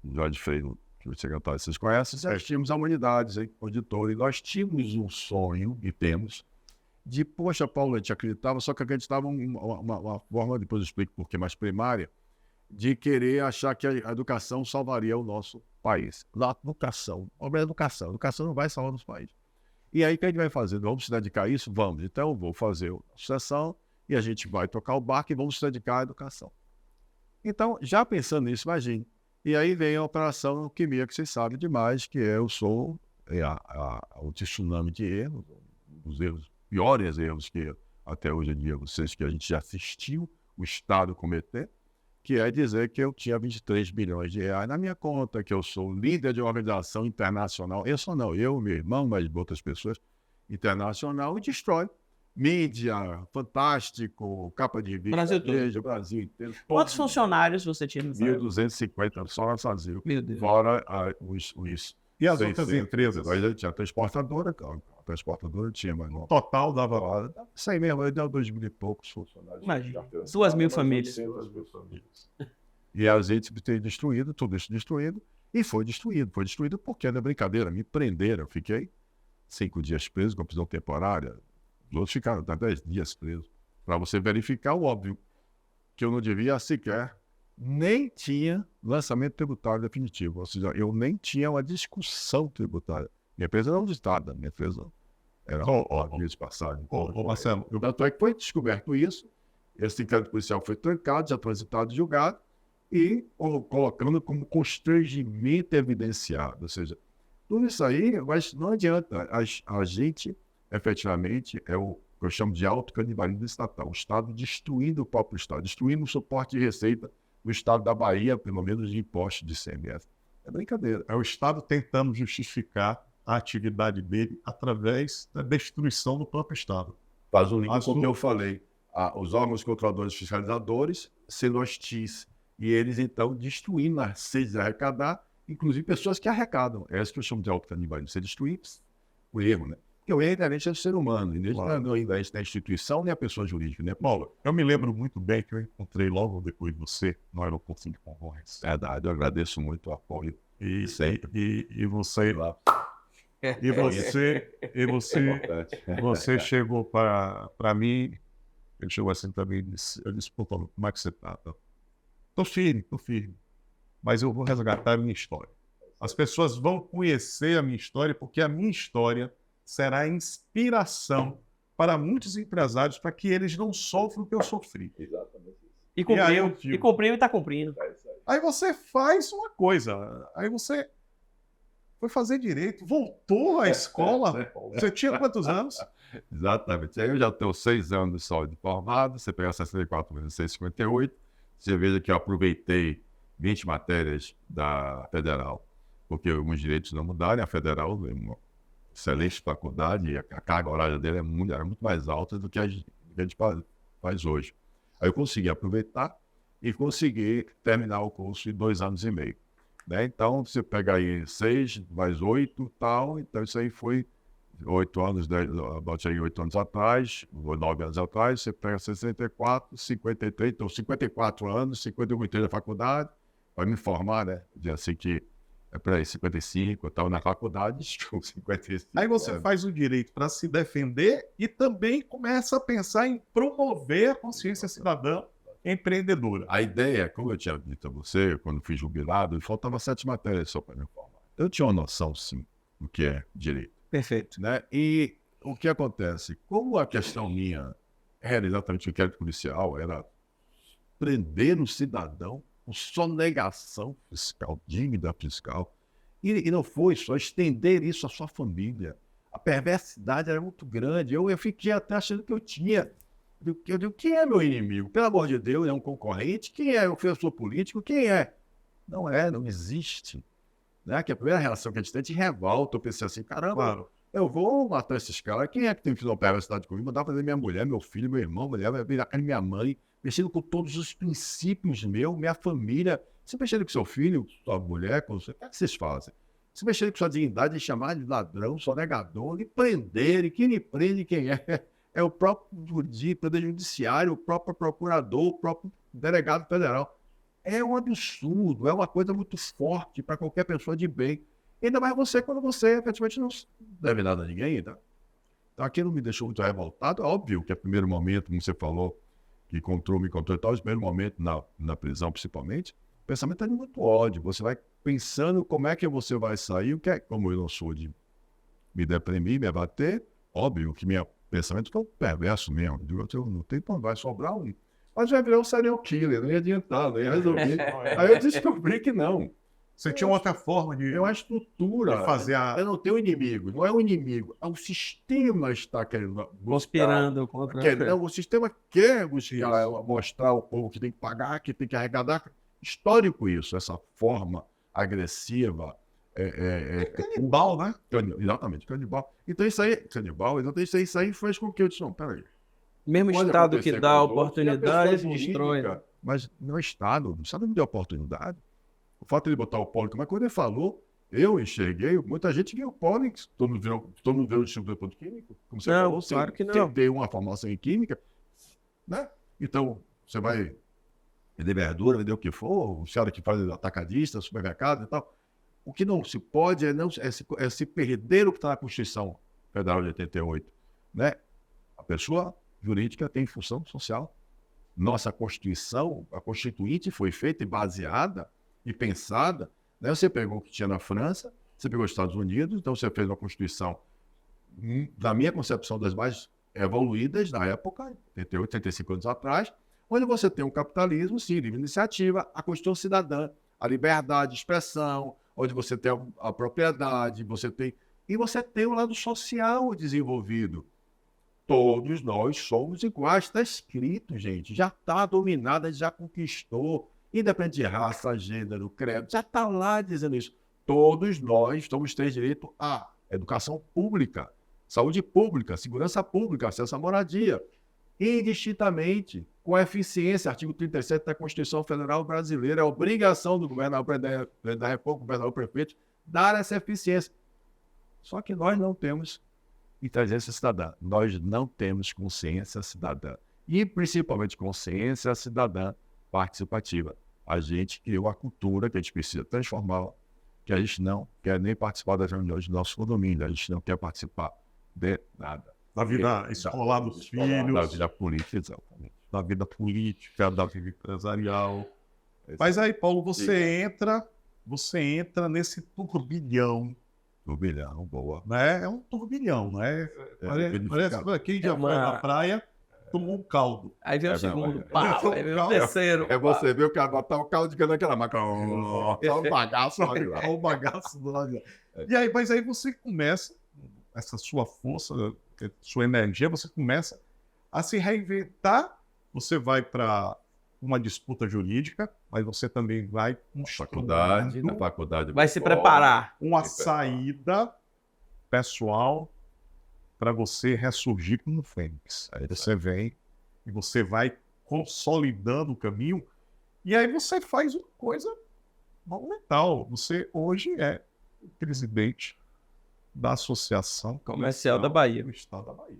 Jorge Freire, que o secretário vocês conhecem, nós tínhamos a Humanidades, auditor, e nós tínhamos um sonho, e temos, de, poxa, Paulo, a gente acreditava, só que acreditava uma forma, depois eu explico por que mais primária, de querer achar que a educação salvaria o nosso país. A educação não vai salvar o nosso país. E aí, o que a gente vai fazer? Vamos se dedicar a isso? Vamos. Então, eu vou fazer a sucessão e a gente vai tocar o barco e vamos se dedicar à educação. Então, já pensando nisso, imagine. E aí vem a Operação Alquimia, que vocês sabem demais, que eu sou o tsunami de erros, os erros, piores erros que até hoje em dia que a gente já assistiu o Estado cometer, que é dizer que eu tinha 23 bilhões de reais na minha conta, que eu sou líder de uma organização internacional, eu, meu irmão, mas outras pessoas, internacional, e destrói mídia, Fantástico, capa de vídeo, Brasil inteiro. Quantos funcionários você tinha? 1.250 só sozinho. Meu Deus. Fora os e as outras empresas? Aí tinha a transportadora, a transportadora tinha, mas não. Total dava... Isso aí mesmo, deu 2.000 e poucos funcionários. Imagina, 2.000 famílias. 2.000 famílias. E a gente teve destruído, tudo isso destruído, e foi destruído. Foi destruído porque, não é brincadeira, me prenderam. Eu fiquei 5 dias preso com a prisão temporária. Os outros ficaram até 10 dias presos. Para você verificar o óbvio, que eu não devia sequer, nem tinha lançamento tributário definitivo. Ou seja, eu nem tinha uma discussão tributária. Minha empresa era auditada, minha empresa era óbvio de passagem. Marcelo, Tanto é que foi descoberto isso, esse inquérito policial foi trancado, já transitado e julgado, e colocando como constrangimento evidenciado. Ou seja, tudo isso aí, mas não adianta. A gente, efetivamente, é o que eu chamo de autocanibalismo estatal. O Estado destruindo o próprio Estado, destruindo o suporte de receita o estado da Bahia, pelo menos de impostos de ICMS. É brincadeira. É o Estado tentando justificar a atividade dele através da destruição do próprio Estado. Faz o link com o que eu falei. Os órgãos controladores fiscalizadores sendo hostis. E eles, então, destruindo as sedes de arrecadar, inclusive pessoas que arrecadam. É isso que eu chamo de autocanibalismo. Você destruir o erro, né? Porque o erro é inerente ao ser humano, não é inerente da instituição nem a pessoa jurídica, né? Paulo, eu me lembro muito bem que eu encontrei logo depois de você no aeroporto de Congonhas. Verdade, eu agradeço muito o apoio. E você chegou para mim, ele chegou assim também, eu disse, pô, Paulo, como é que você tá? Tô firme, mas eu vou resgatar a minha história. As pessoas vão conhecer a minha história, porque a minha história será inspiração para muitos empresários, para que eles não sofram o que eu sofri. Exatamente isso. E cumpriu e está cumprindo. Aí você faz uma coisa, aí você foi fazer direito, voltou à escola. Você tinha quantos anos? Exatamente. Aí eu já tenho 6 anos só de formado, você pega 64 menos 6,58, você veja que eu aproveitei 20 matérias da Federal, porque alguns direitos não mudaram, a Federal é uma excelente faculdade e a carga horária dele era muito mais alta do que a gente faz hoje. Aí eu consegui aproveitar e consegui terminar o curso em 2 anos e meio. Né? Então, você pega aí 6 mais 8 tal, então isso aí foi 8 anos, 8 anos atrás, 9 anos atrás, você pega 64, 53, então 54 anos, 51 da faculdade, vai me formar, né? Assim que para 55, eu estava na faculdade, com 55. Aí você faz o direito para se defender e também começa a pensar em promover a consciência cidadã empreendedora. A ideia, como eu tinha dito a você, quando fui jubilado, faltava 7 matérias só para me formar. Eu tinha uma noção, sim, do que é direito. Perfeito. Né? E o que acontece? Como a questão minha era exatamente o inquérito policial, era prender o cidadão com sonegação fiscal, dívida fiscal, e não foi só estender isso à sua família. A perversidade era muito grande. Eu fiquei até achando que eu tinha. Eu digo, quem é meu inimigo? Pelo amor de Deus, é um concorrente? Quem é o ofensor político? Quem é? Não existe. Né? Que a primeira reação que a gente tem é de revolta. Eu pensei assim, caramba, Claro. Eu vou matar esses caras. Quem é que tem que fazer uma perversidade comigo? Mandar fazer minha mulher, meu filho, meu irmão, mulher, vai virar minha mãe, mexendo com todos os princípios meus, minha família. Se mexendo com seu filho, sua mulher, com você, o que é que vocês fazem? Se mexendo com sua dignidade, chamar de ladrão, sonegador, e prender, e quem lhe prende, quem é? É o próprio poder judiciário, o próprio procurador, o próprio delegado federal. É um absurdo, é uma coisa muito forte para qualquer pessoa de bem. Ainda mais você, quando você efetivamente não deve nada a ninguém. Tá? Então aquilo me deixou muito revoltado. É óbvio que é o primeiro momento, como você falou, que me encontrou e tal, o primeiro momento na prisão principalmente, o pensamento é de muito ódio. Você vai pensando como é que você vai sair, como eu não sou de me deprimir, me abater, óbvio que meu pensamento é perverso mesmo. Eu não tenho como, vai sobrar um. Mas vai virar um serial killer, não ia adiantar, não ia resolver. Aí eu descobri que não. Você tinha outra forma de... É uma estrutura. De fazer a... Eu não tenho inimigo, não é o inimigo. O sistema está querendo... Conspirando contra... O sistema quer mostrar ao povo que tem que pagar, que tem que arrecadar. Histórico isso, essa forma agressiva. Canibal, né? Exatamente, canibal. Então isso aí, canibal, exatamente, isso aí fez com que eu disse, não, peraí. Mesmo Estado que dá oportunidade, destrói. Mas não é Estado, o Estado não deu oportunidade. O fato de ele botar o Pólico, mas quando ele falou, eu enxerguei, muita gente viu o Pólico, todo mundo viu o distribuidor de químico, como você falou, claro que não. Você tem uma formação em química, né? Então, você vai vender verdura, vender o que for, o cara que faz atacadista, supermercado e tal. O que não se pode é se perder o que está na Constituição Federal de 88, né? A pessoa jurídica tem função social. Nossa Constituição, a Constituinte foi feita e baseada e pensada, né? Você pegou o que tinha na França, você pegou os Estados Unidos, então você fez uma Constituição, na minha concepção, das mais evoluídas na época, 88, 35 anos atrás, onde você tem um capitalismo, sim, livre iniciativa, a Constituição cidadã, a liberdade de expressão, onde você tem a propriedade, e você tem o lado social desenvolvido. Todos nós somos iguais, está escrito, gente, já está dominado, já conquistou. independente de raça, gênero, credo, já está lá dizendo isso. Todos nós temos direito à educação pública, saúde pública, segurança pública, acesso à moradia, indistintamente, com eficiência. Artigo 37 da Constituição Federal Brasileira, é obrigação do governador da República, governador prefeito, dar essa eficiência. Só que nós não temos inteligência cidadã, nós não temos consciência cidadã. E principalmente consciência cidadã participativa. A gente criou a cultura que a gente precisa transformar, que a gente não quer nem participar das reuniões do nosso condomínio, a gente não quer participar de nada. Da vida escolar dos filhos. Da vida política, exatamente. Da vida política, da vida empresarial. Mas aí, Paulo, você entra nesse turbilhão. Turbilhão, boa. Né? É um turbilhão, né? Parece que quem já foi na praia tomou um caldo. Aí vem o segundo, pau, aí vem o terceiro. Você vê o cara botar o caldo de cana naquela máquina. Só um bagaço lá de lá. Só um bagaço do lado de lá. E aí, mas aí você começa, essa sua força, sua energia, você começa a se reinventar. Você vai para uma disputa jurídica, mas você também vai na faculdade vai se preparar. Uma saída pessoal para você ressurgir como fênix. Aí você vem e você vai consolidando o caminho e aí você faz uma coisa monumental. Você hoje é o presidente da Associação Comercial da Bahia. Do Estado da Bahia.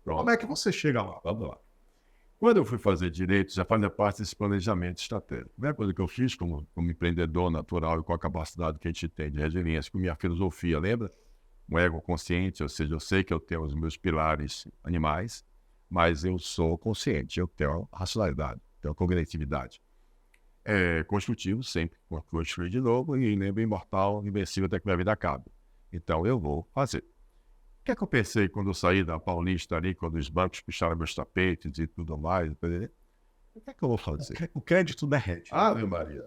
Pronto. Como é que você chega lá? Vamos lá. Quando eu fui fazer direito, já fazia parte desse planejamento estratégico. A primeira coisa que eu fiz como empreendedor natural e com a capacidade que a gente tem de resiliência, com minha filosofia, lembra? Um ego consciente, ou seja, eu sei que eu tenho os meus pilares animais, mas eu sou consciente, eu tenho racionalidade, tenho cognitividade. Construtivo, sempre construir de novo, e lembro imortal, invencível até que minha vida acabe. Então eu vou fazer. O que é que eu pensei quando eu saí da Paulista ali, quando os bancos puxaram meus tapetes e tudo mais? O que é que eu vou fazer? O crédito derrete. Ah, meu Maria.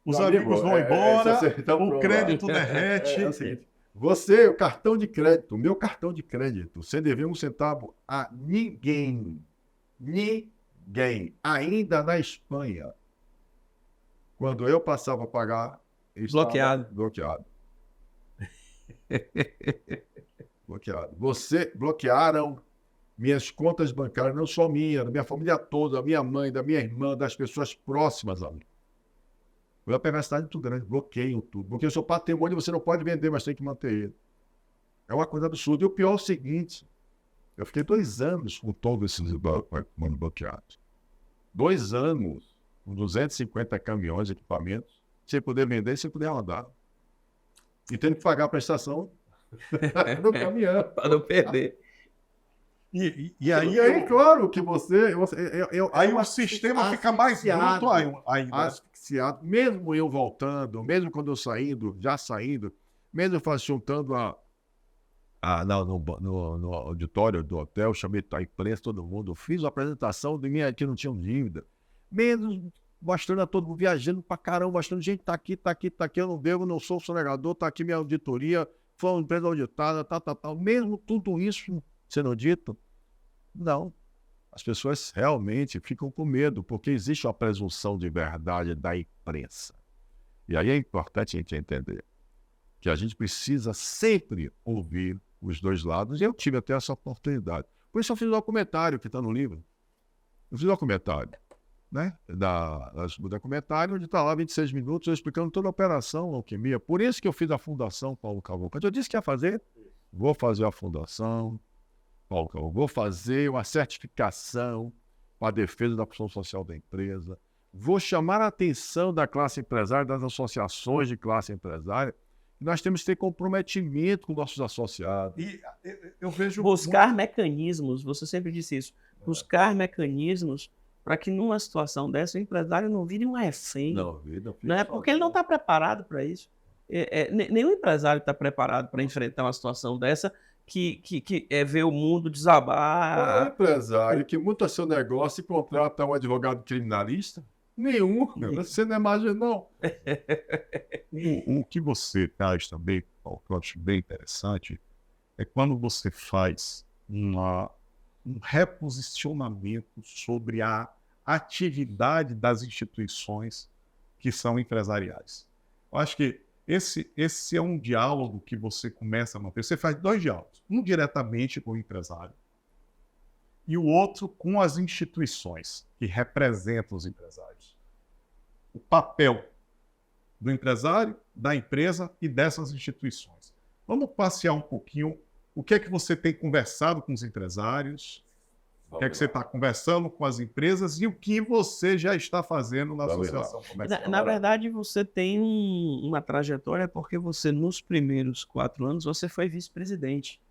Os amigos vão embora, o crédito derrete. Você, o cartão de crédito, o meu cartão de crédito, sem dever um centavo a ninguém. Ninguém. Ainda na Espanha. Quando eu passava a pagar, bloqueado. Bloqueado. Bloquearam minhas contas bancárias, não só minha, da minha família toda, da minha mãe, da minha irmã, das pessoas próximas a mim. Foi uma perversidade muito grande, bloqueiam tudo. Porque o seu patrimônio você não pode vender, mas tem que manter ele. É uma coisa absurda. E o pior é o seguinte, eu fiquei 2 anos com todos esses patrimônios bloqueados. 2 anos, com 250 caminhões de equipamentos, sem poder vender, sem poder rodar. E tendo que pagar a prestação do caminhão. Para não perder. E aí, claro que aí o sistema fica mais bruto ainda. Asfixiado. Mesmo eu voltando, mesmo quando eu já saindo, mesmo eu juntando no auditório do hotel, chamei a imprensa, todo mundo, fiz uma apresentação de mim que não tinha dívida. Mesmo mostrando a todo mundo, viajando pra caramba, mostrando, gente, tá aqui, eu não devo, não sou sonegador, tá aqui minha auditoria, foi uma empresa auditada, tal. Mesmo tudo isso sendo dito, não. As pessoas realmente ficam com medo, porque existe uma presunção de verdade da imprensa. E aí é importante a gente entender que a gente precisa sempre ouvir os dois lados, e eu tive até essa oportunidade. Por isso eu fiz um documentário que está no livro. Eu fiz um documentário, né? Do documentário, onde está lá 26 minutos, eu explicando toda a operação Alquimia. Por isso que eu fiz a Fundação Paulo Cavalcante. Eu disse que ia fazer, vou fazer a Fundação Paulo Cavalcante, vou fazer uma certificação para a defesa da função social da empresa, vou chamar a atenção da classe empresária, das associações de classe empresária. Nós temos que ter comprometimento com nossos associados. E eu vejo buscar mecanismos, você sempre disse isso, buscar mecanismos para que numa situação dessa o empresário não vire um refém. Não é porque ele não está preparado para isso. Nenhum empresário está preparado para enfrentar uma situação dessa que ver o mundo desabar. O empresário que monta seu negócio e contrata um advogado criminalista? Nenhum. Você não imagina, não. O que você traz também, que eu acho bem interessante, é quando você faz um reposicionamento sobre a atividade das instituições que são empresariais. Eu acho que esse é um diálogo que você começa a manter. Você faz 2 diálogos, um diretamente com o empresário e o outro com as instituições que representam os empresários. O papel do empresário, da empresa e dessas instituições. Vamos passear um pouquinho. O que é que você tem conversado com os empresários? O que é que você está conversando com as empresas e o que você já está fazendo na associação comercial? Na verdade, você tem uma trajetória porque você, nos primeiros 4 anos, você foi vice-presidente.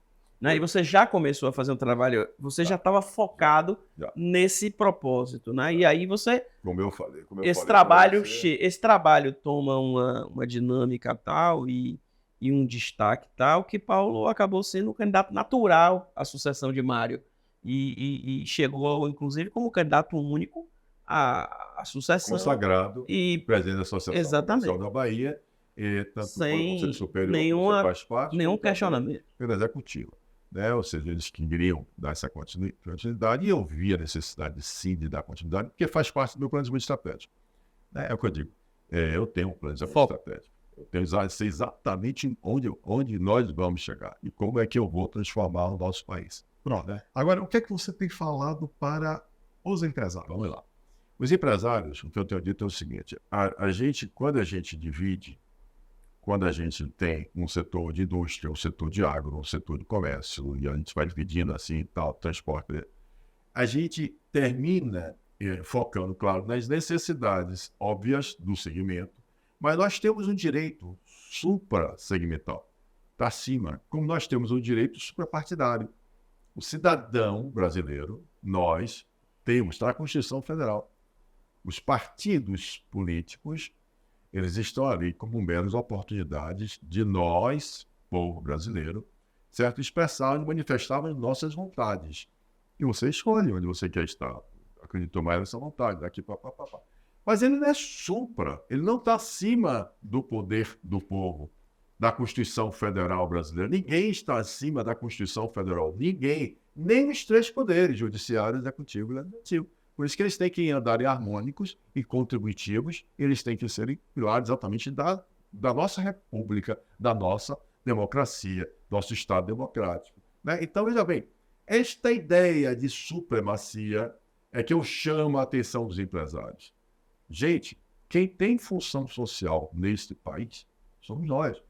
Né? E você já começou a fazer um trabalho, você já estava focado nesse propósito. Né? E aí você... Como eu falei. Esse trabalho toma uma dinâmica tal e um destaque tal que Paulo acabou sendo o candidato natural à sucessão de Mário. E chegou, inclusive, como candidato único à sucessão. Consagrado, e presidente da Associação Comercial da Bahia, e tanto sem Conselho Superior, nenhuma, você faz parte, nenhum questionamento. Pela executiva. Né? Ou seja, eles queriam dar essa continuidade, e eu vi a necessidade, sim, de dar continuidade, porque faz parte do meu planejamento estratégico. Né? É o que eu digo. Eu tenho um planejamento estratégico. Eu tenho que sei exatamente onde nós vamos chegar e como é que eu vou transformar o nosso país. Pronto. Agora, o que é que você tem falado para os empresários? Vamos lá. Os empresários, o que eu tenho dito é o seguinte, quando a gente divide, quando a gente tem um setor de indústria, um setor de agro, um setor de comércio, e a gente vai dividindo assim, tal, transporte, a gente termina focando, claro, nas necessidades óbvias do segmento, mas nós temos um direito supra-segmental, está acima, como nós temos um direito suprapartidário. O cidadão brasileiro, nós temos, está na Constituição Federal. Os partidos políticos, eles estão ali como meras oportunidades de nós, povo brasileiro, certo? Expressar e manifestar as nossas vontades. E você escolhe onde você quer estar. Acreditou mais nessa vontade, daqui para papapá. Mas ele não é supra, ele não está acima do poder do povo, da Constituição Federal brasileira. Ninguém está acima da Constituição Federal. Ninguém. Nem os 3 poderes, judiciário, executivo e legislativo. Por isso que eles têm que andarem harmônicos e contributivos, eles têm que serem pilares exatamente da nossa república, da nossa democracia, nosso Estado democrático. Né? Então, veja bem, esta ideia de supremacia é que eu chamo a atenção dos empresários. Gente, quem tem função social neste país somos nós.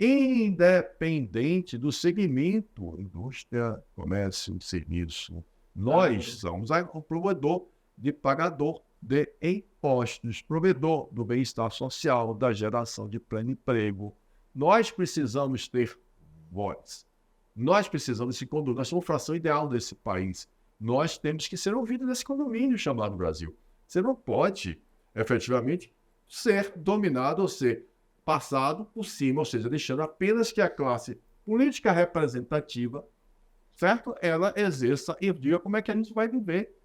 Independente do segmento, indústria, comércio, serviço, nós somos o provedor de pagador de impostos, provedor do bem-estar social, da geração de pleno emprego. Nós precisamos ter voz. Nós precisamos se conduzir. Nós somos fração ideal desse país. Nós temos que ser ouvidos nesse condomínio chamado Brasil. Você não pode, efetivamente, ser dominado ou ser passado por cima, ou seja, deixando apenas que a classe política representativa, certo? Ela exerça e diga como é que a gente vai viver.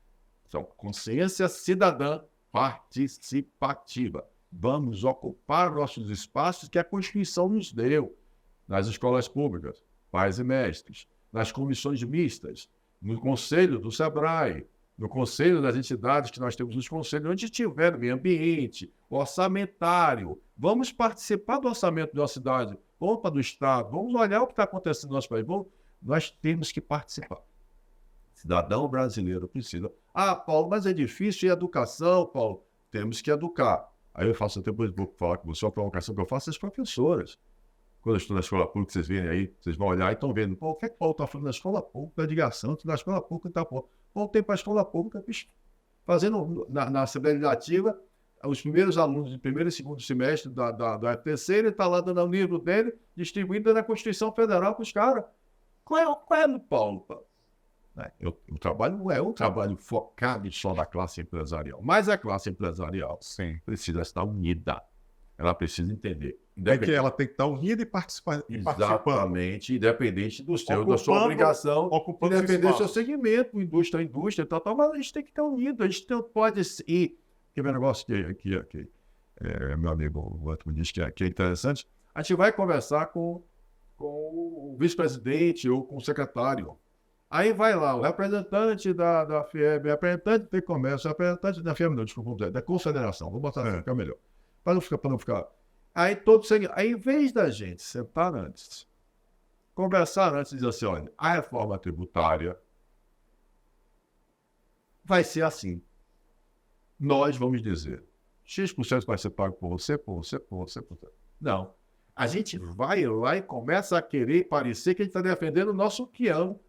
Então, consciência cidadã participativa. Vamos ocupar nossos espaços que a Constituição nos deu, nas escolas públicas, pais e mestres, nas comissões mistas, no conselho do SEBRAE, no conselho das entidades que nós temos nos conselhos, onde tiver meio ambiente, orçamentário. Vamos participar do orçamento da cidade, vamos para do Estado, vamos olhar o que está acontecendo no nosso país. Nós temos que participar. Cidadão brasileiro precisa. Ah, Paulo, mas é difícil, e educação, Paulo? Temos que educar. Aí eu faço até depois vou falar com você, a provocação que eu faço às professoras. Quando eu estou na escola pública, vocês veem aí, vocês vão olhar e estão vendo, pô, o que é que Paulo está falando na escola pública, da ligação, na escola pública, está pô. Voltei para a escola pública, fazendo na Assembleia Legislativa, os primeiros alunos de primeiro e segundo semestre da FTC, ele está lá dando o livro dele, distribuindo na Constituição Federal para os caras. Qual é do Paulo? O trabalho não é um trabalho focado só na classe empresarial, mas a classe empresarial precisa estar unida. Ela precisa entender. É que ela tem que estar unida e participando. Exatamente, independente da sua obrigação, independente do seu segmento, indústria, tal, mas a gente tem que estar unido, a gente não pode ir. Que é um negócio que meu amigo o Antônio diz que é interessante. A gente vai conversar com o vice-presidente ou com o secretário. Aí vai lá, o representante da FIEB, representante do comércio, representante da FIEB, não, desculpa, da Confederação, vou botar assim, que é melhor. Para não ficar. Aí todos aí, em vez da gente sentar antes, conversar antes e dizer assim, olha, a reforma tributária vai ser assim. Nós vamos dizer, X% vai ser pago por você. Não. A gente vai lá e começa a querer parecer que a gente está defendendo o nosso quião.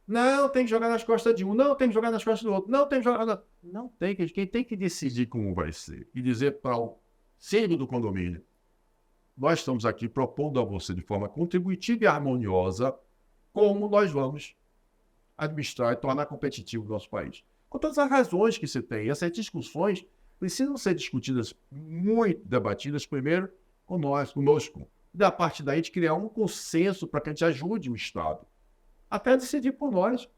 Não, tem que jogar nas costas de um. Não, tem que jogar nas costas do outro. Não, tem que jogar... Não tem. Quem tem que decidir como vai ser e dizer para o síndico do condomínio, nós estamos aqui propondo a você de forma contributiva e harmoniosa como nós vamos administrar e tornar competitivo o nosso país. Com todas as razões que se tem. Essas discussões precisam ser discutidas, muito debatidas, primeiro conosco. Da parte daí de criar um consenso para que a gente ajude o Estado. Até decidir por nós.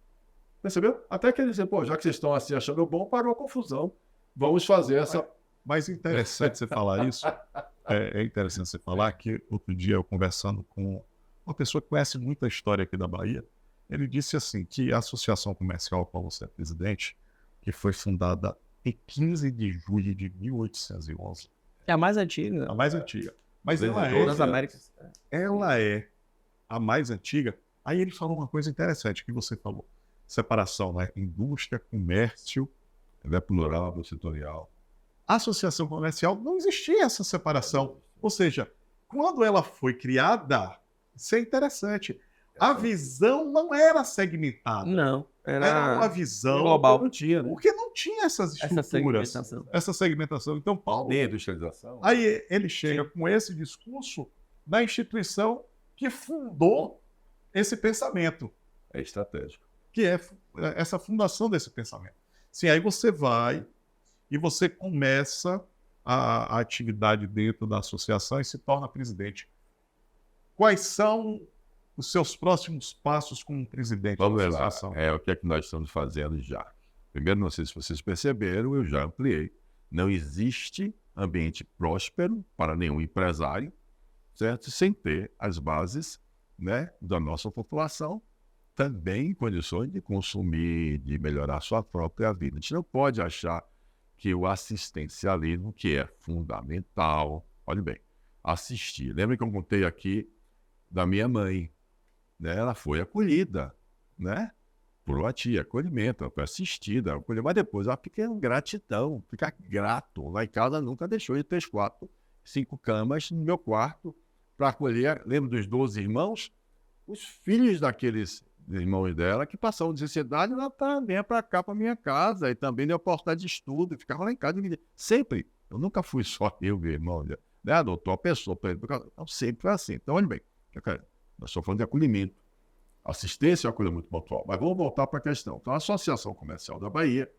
Percebeu? Até que ele dizer, pô, já que vocês estão assim achando bom, parou a confusão. Vamos fazer essa... Mas interessante você falar isso. É interessante você falar que outro dia eu conversando com uma pessoa que conhece muito a história aqui da Bahia, ele disse assim, que a Associação Comercial qual você é presidente, que foi fundada em 15 de julho de 1811. É a mais antiga. A mais antiga. Mas das Américas. Ela é a mais antiga. Aí ele falou uma coisa interessante que você falou. Separação, né? Indústria, comércio, plural, setorial. A associação comercial não existia essa separação. Ou seja, quando ela foi criada, isso é interessante. A visão não era segmentada. Não. Era uma visão global. Não tinha, né? Porque não tinha essas estruturas. Essa segmentação. Então, Paulo... industrialização. Aí ele chega com esse discurso da instituição que fundou esse pensamento. É estratégico. Que é essa fundação desse pensamento. Sim, aí você vai e você começa a atividade dentro da associação e se torna presidente. Quais são os seus próximos passos como presidente da associação? O que é que nós estamos fazendo já? Primeiro, não sei se vocês perceberam, eu já ampliei. Não existe ambiente próspero para nenhum empresário, certo? Sem ter as bases, né, da nossa população também em condições de consumir, de melhorar a sua própria vida. A gente não pode achar que o assistencialismo, que é fundamental, olhe bem, assistir. Lembra que eu contei aqui da minha mãe, né? Ela foi acolhida, né? Por uma tia, acolhimento, ela foi assistida, acolhida, mas depois ela fica em gratidão, fica grato. Lá em casa nunca deixou de 3, 4, 5 camas no meu quarto para acolher. Lembra dos 12 irmãos? Os filhos daqueles irmãos dela que passavam necessidade, ela vinha para cá, para minha casa, e também deu oportunidade de estudo, e ficava lá em casa. Sempre. Eu nunca fui só eu, meu irmão, né? Adotou a pessoa para ele. Não, sempre foi assim. Então, olha bem, nós estamos falando de acolhimento. Assistência é uma coisa muito pontual. Mas vamos voltar para a questão. Então, a Associação Comercial da Bahia,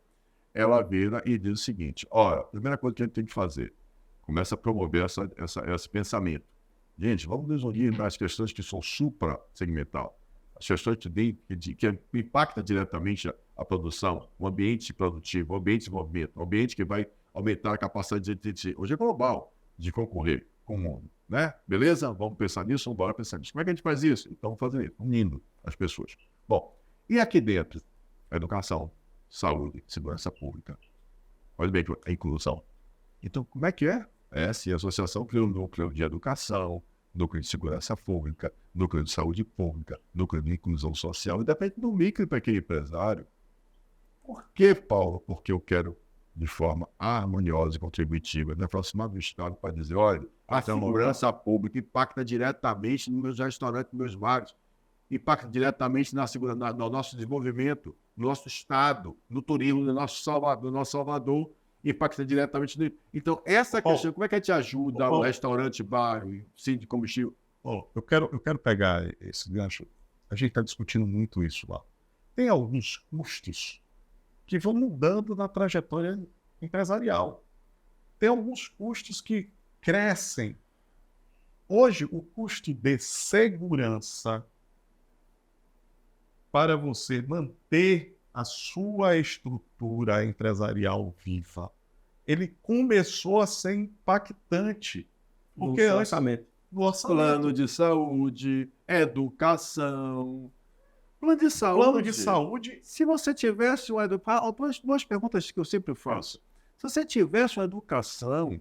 ela vira e diz o seguinte: olha, a primeira coisa que a gente tem que fazer, começa a promover esse pensamento. Gente, vamos nos unir nas questões que são supra-segmental. As questões que impactam diretamente a produção, o ambiente produtivo, o ambiente de movimento, o ambiente que vai aumentar a capacidade de hoje é global, de concorrer com o mundo, né? Beleza? Vamos pensar nisso, vamos embora pensar nisso. Como é que a gente faz isso? Então, vamos fazer isso, unindo as pessoas. Bom, e aqui dentro? Educação, saúde, segurança pública. Olha bem, a inclusão. Então, como é que é? Se a associação cria um núcleo de educação, núcleo de segurança pública, núcleo de saúde pública, núcleo de inclusão social, e depende do micro e pequeno empresário. Por que, Paulo? Porque eu quero, de forma harmoniosa e contributiva, me aproximar do Estado para dizer, olha, a segurança pública impacta diretamente nos meus restaurantes, nos meus bares, impacta diretamente no nosso desenvolvimento, no nosso Estado, no turismo do nosso Salvador, impacta diretamente no... Então, essa questão, como é que a gente ajuda o restaurante, bar, o sítio de combustível? Eu quero pegar esse gancho. A gente está discutindo muito isso lá. Tem alguns custos que vão mudando na trajetória empresarial. Tem alguns custos que crescem. Hoje, o custo de segurança para você manter a sua estrutura empresarial viva, ele começou a ser impactante. Porque no orçamento. Plano de saúde, educação. Plano de saúde. Se você tivesse uma educação... Duas perguntas que eu sempre faço. Se você tivesse uma educação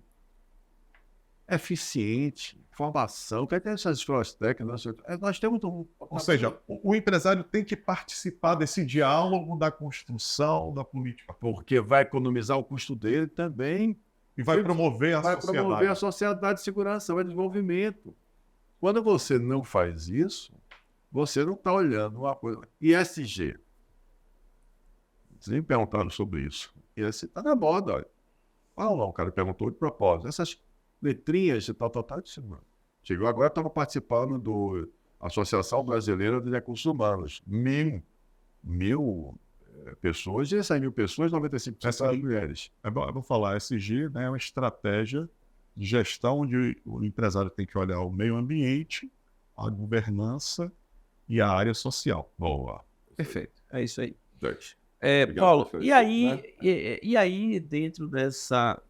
eficiente, formação, quer ter essas escolas técnicas. Nós temos Ou seja, o empresário tem que participar desse diálogo da construção da política. Porque vai economizar o custo dele também. E vai promover a vai sociedade. promover a sociedade de segurança, o desenvolvimento. Quando você não faz isso, você não está olhando uma coisa. ESG. Vocês me perguntaram sobre isso. ESG está na moda, olha. O cara perguntou de propósito. Essas letrinhas de tal. Chegou agora, estava participando da Associação Brasileira de Recursos Humanos. Mil pessoas, e essas 1.000 pessoas, 95% são mulheres. É bom falar, ESG, né, é uma estratégia de gestão onde o empresário tem que olhar o meio ambiente, a governança e a área social. Boa. Perfeito, é isso aí. Obrigado, Paulo, professor. e aí dentro dessa...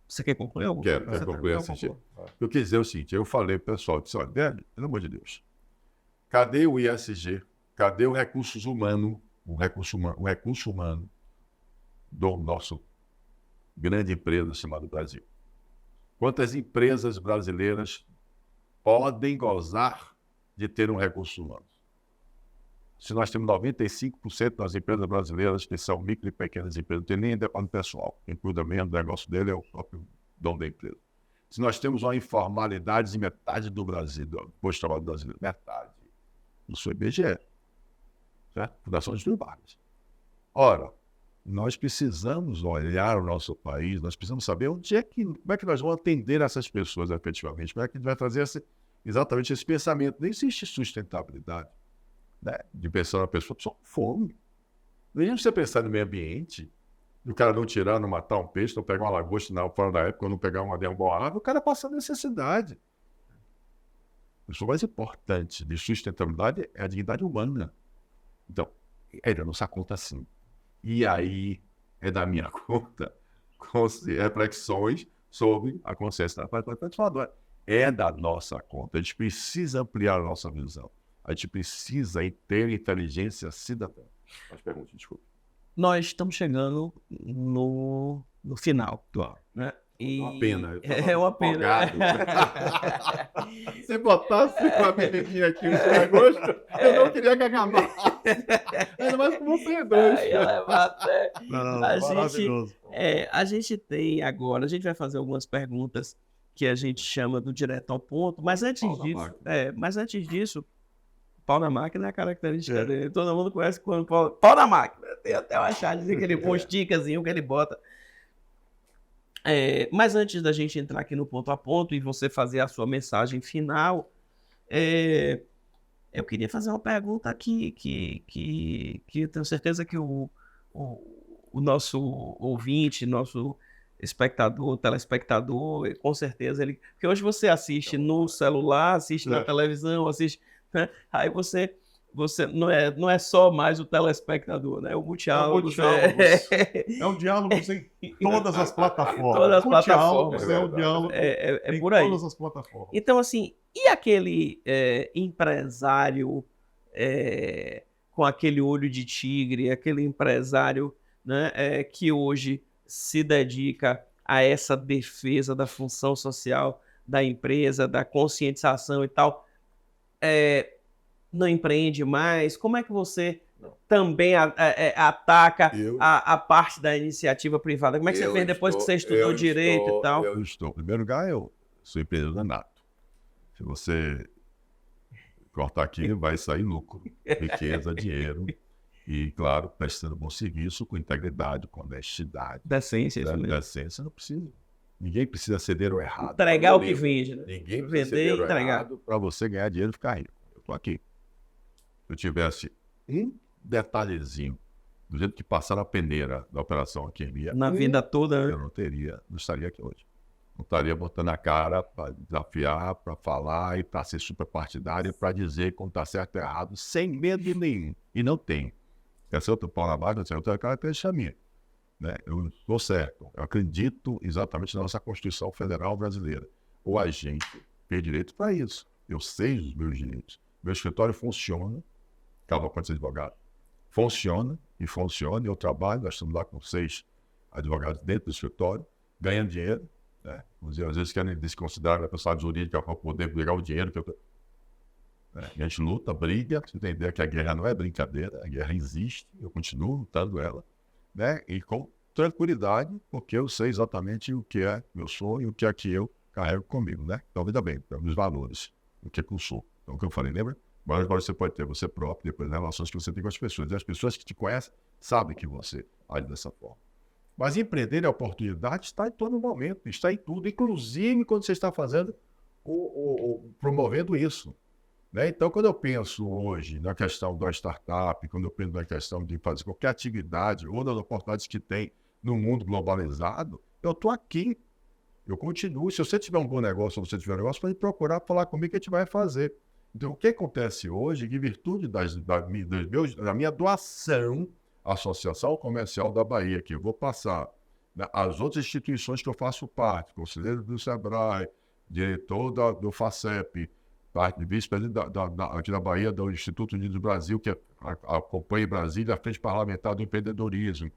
você quer concluir algo? Quero concluir assim. Eu quis dizer o seguinte, eu falei pro pessoal, disse, olha, velho, pelo amor de Deus, cadê o ESG? Cadê o recurso humano do nosso grande empresa chamada Brasil? Quantas empresas brasileiras podem gozar de ter um recurso humano? Se nós temos 95% das empresas brasileiras que são micro e pequenas empresas, não tem nem departamento pessoal. Quem cuida mesmo do negócio dele é o próprio dono da empresa. Se nós temos uma informalidade de metade do Brasil, do posto de trabalho brasileiro, metade. Isso é IBGE. Certo? Fundação de Vargas. Ora, nós precisamos olhar o nosso país, nós precisamos saber como é que nós vamos atender essas pessoas efetivamente, como é que a gente vai trazer exatamente esse pensamento. Nem existe sustentabilidade, né, de pensar na pessoa com fome. Nem você pensar no meio ambiente, o cara não tirar, não matar um peixe, não pegar uma lagosta fora da época, não pegar uma árvore, o cara passa necessidade. A coisa mais importante de sustentabilidade é a dignidade humana. Então, é da nossa conta sim. E aí é da minha conta reflexões sobre a consciência da participação. É da nossa conta. A gente precisa ampliar a nossa visão. A gente precisa ter inteligência cidadã. Mas pergunte, desculpa. Nós estamos chegando no final. Né? E... Uma pena. É uma pena. Se botasse uma menininha aqui no agosto, eu não queria que acabasse. Ainda mais com você dois. A gente tem agora, a gente vai fazer algumas perguntas que a gente chama do direto ao ponto, mas antes disso, pau na máquina é a característica dele. Todo mundo conhece quando pau na máquina. Tem até uma chave, aquele post-itzinho que ele bota. Mas antes da gente entrar aqui no ponto a ponto e você fazer a sua mensagem final, eu queria fazer uma pergunta aqui que eu tenho certeza que o nosso ouvinte, nosso espectador, telespectador, com certeza ele... Porque hoje você assiste no celular, assiste na televisão, assiste... Né? Aí você não é só mais o telespectador, né? O multidiálogo. É um diálogo em todas as plataformas. Todas as plataformas. É um diálogo é por aí. Todas as plataformas. Então, assim, e aquele empresário com aquele olho de tigre, aquele empresário, né, que hoje se dedica a essa defesa da função social da empresa, da conscientização e tal, não empreende mais? Como é que você também ataca a parte da iniciativa privada? Como é que você fez depois que você estudou direito e tal? Em primeiro lugar, eu sou empreendedor nato. Se você cortar aqui, vai sair lucro, riqueza, dinheiro. E, claro, prestando bom serviço, com integridade, com honestidade. Decência, isso mesmo. Decência, não precisa. Ninguém precisa ceder o errado. Entregar o que vende, né? Ninguém precisa ceder o errado para você ganhar dinheiro e ficar rico. Eu estou aqui. Se eu tivesse um detalhezinho do jeito que passaram a peneira da operação alquimia, na vida toda, eu não estaria aqui hoje. Não estaria botando a cara para desafiar, para falar e para ser super partidário, para dizer quando está certo ou errado, sem medo nenhum. E não tem. Essa outra pau na máquina, essa outra característica minha. Né? Eu estou certo. Eu acredito exatamente na nossa Constituição Federal Brasileira. O agente tem direito para isso. Eu sei os meus direitos. Meu escritório funciona. Acaba com ser advogado. Funciona. E eu trabalho. Nós estamos lá com 6 advogados dentro do escritório, ganhando dinheiro. Às vezes querem desconsiderar a pessoa jurídica para poder pegar o dinheiro. E a gente luta, briga, para entender que a guerra não é brincadeira, a guerra existe, eu continuo lutando ela, né? E com tranquilidade, porque eu sei exatamente o que é meu sonho, o que é que eu carrego comigo, né? Então, veja bem, os valores, o que é que eu sou. Então, o que eu falei, lembra? Mas você pode ter você próprio, depois as relações que você tem com as pessoas. E as pessoas que te conhecem sabem que você age dessa forma. Mas empreender a oportunidade está em todo momento, está em tudo, inclusive quando você está fazendo, promovendo isso. Né? Então, quando eu penso hoje na questão da startup, quando eu penso na questão de fazer qualquer atividade ou das oportunidades que tem no mundo globalizado, eu estou aqui, eu continuo. Se você tiver um bom negócio ou você tiver um negócio, pode procurar falar comigo que a gente vai fazer. Então, o que acontece hoje, em virtude da minha doação à Associação Comercial da Bahia, que eu vou passar, né, as outras instituições que eu faço parte, conselheiro do SEBRAE, diretor do FACEP, parte de vice-presidente aqui da Bahia, do Instituto Unidos do Brasil, que acompanha em Brasília a Frente Parlamentar do Empreendedorismo.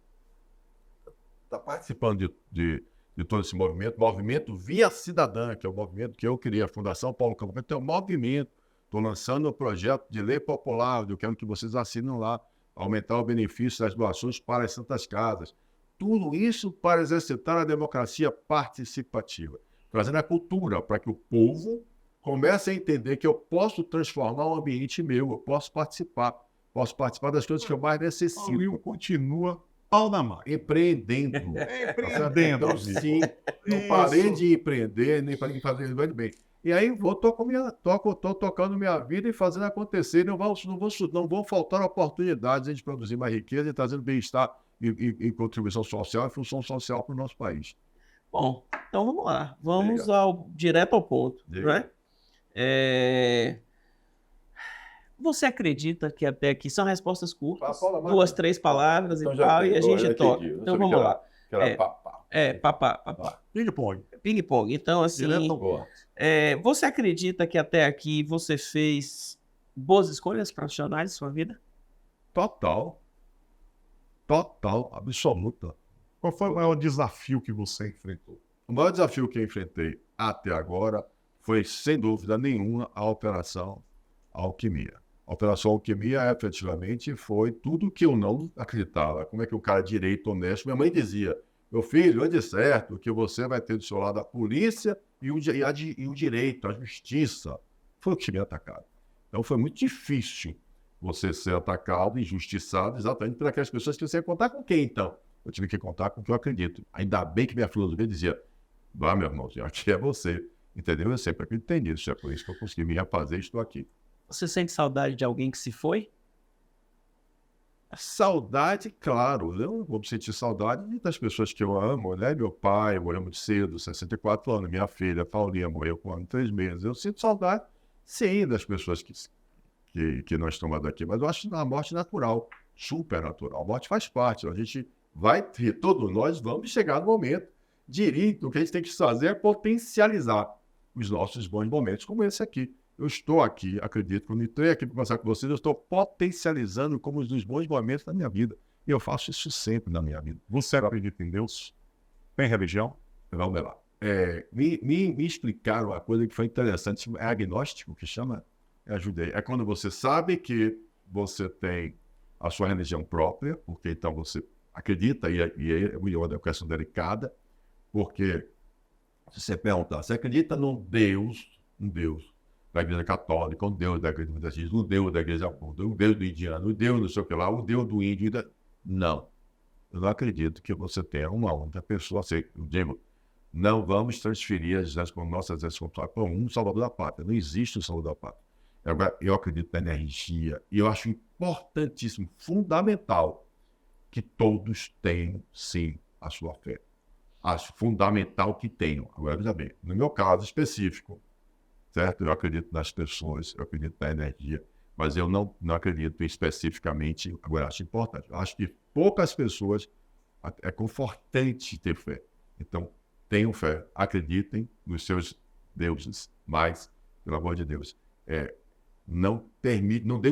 Está participando de todo esse movimento Via Cidadã, que é o movimento que eu criei, a Fundação Paulo Cavalcante, é um movimento. Estou lançando um projeto de lei popular, eu quero que vocês assinem lá, aumentar o benefício das doações para as Santas Casas. Tudo isso para exercitar a democracia participativa, trazendo a cultura para que o povo comece a entender que eu posso transformar o ambiente meu, eu posso participar das coisas que eu mais necessito. Will continua pau na mão. Empreendendo. Empreendendo. Então, sim, não parei de empreender, nem para fazer bem. E aí tô tocando minha vida e fazendo acontecer. Não vão faltar oportunidades de produzir mais riqueza e trazendo bem-estar e contribuição social e função social para o nosso país. Bom, então vamos lá. Vamos direto ao ponto. Né? Você acredita que até aqui são respostas curtas, 2, 3 palavras então e tal, e a gente toca. Então vamos lá. Papá. Ping-pong. Ping-pong. Então, assim, você acredita que até aqui você fez boas escolhas profissionais em sua vida? Total, absoluta. Qual foi o maior desafio que você enfrentou? O maior desafio que eu enfrentei até agora foi, sem dúvida nenhuma, a Operação Alquimia. A Operação Alquimia, efetivamente, foi tudo que eu não acreditava. Como é que o cara direito, honesto... Minha mãe dizia, meu filho, ande certo que você vai ter do seu lado a polícia e o direito, a justiça. Foi o que me atacaram. Então, foi muito difícil você ser atacado, injustiçado, exatamente por aquelas pessoas que você ia contar com quem, então? Eu tive que contar com o que eu acredito. Ainda bem que minha filosofia dizia, meu irmãozinho, aqui é você. Entendeu? Eu sempre acreditei nisso. É por isso que eu consegui me refazer e estou aqui. Você sente saudade de alguém que se foi? Saudade, claro. Eu vou sentir saudade das pessoas que eu amo, né? Meu pai morreu muito cedo, 64 anos. Minha filha, Paulinha, morreu com 1 ano e 3 meses. Eu sinto saudade, sim, das pessoas que nós estamos aqui. Mas eu acho a morte natural, super natural. A morte faz parte. A gente vai ter, todos nós vamos chegar no momento. Direito, o que a gente tem que fazer é potencializar os nossos bons momentos, como esse aqui. Eu estou aqui, acredito, quando entrei aqui para conversar com vocês, eu estou potencializando como os dos bons momentos da minha vida. E eu faço isso sempre na minha vida. Você acredita em Deus? Tem religião? Vamos lá. Me explicaram uma coisa que foi interessante, é agnóstico, que chama, ajudei. É quando você sabe que você tem a sua religião própria, porque então você acredita, e é uma questão delicada, porque se você perguntar, você acredita num Deus da Igreja Católica, um Deus da Igreja Metodista, um Deus da Igreja Curda, um Deus do indiano, um Deus não sei o que lá, um Deus do índio. Não. Eu não acredito que você tenha uma outra pessoa. Eu digo, não vamos transferir as nossas responsabilidades para um Salvador da Pátria. Não existe um Salvador da Pátria. Agora, eu acredito na energia e eu acho importantíssimo, fundamental, que todos tenham, sim, a sua fé. Acho fundamental que tenham. Agora, veja bem, no meu caso específico, certo? Eu acredito nas pessoas, eu acredito na energia, mas eu não acredito especificamente, agora acho importante, eu acho que poucas pessoas é confortante ter fé. Então, tenham fé, acreditem nos seus deuses, mas, pelo amor de Deus, não dê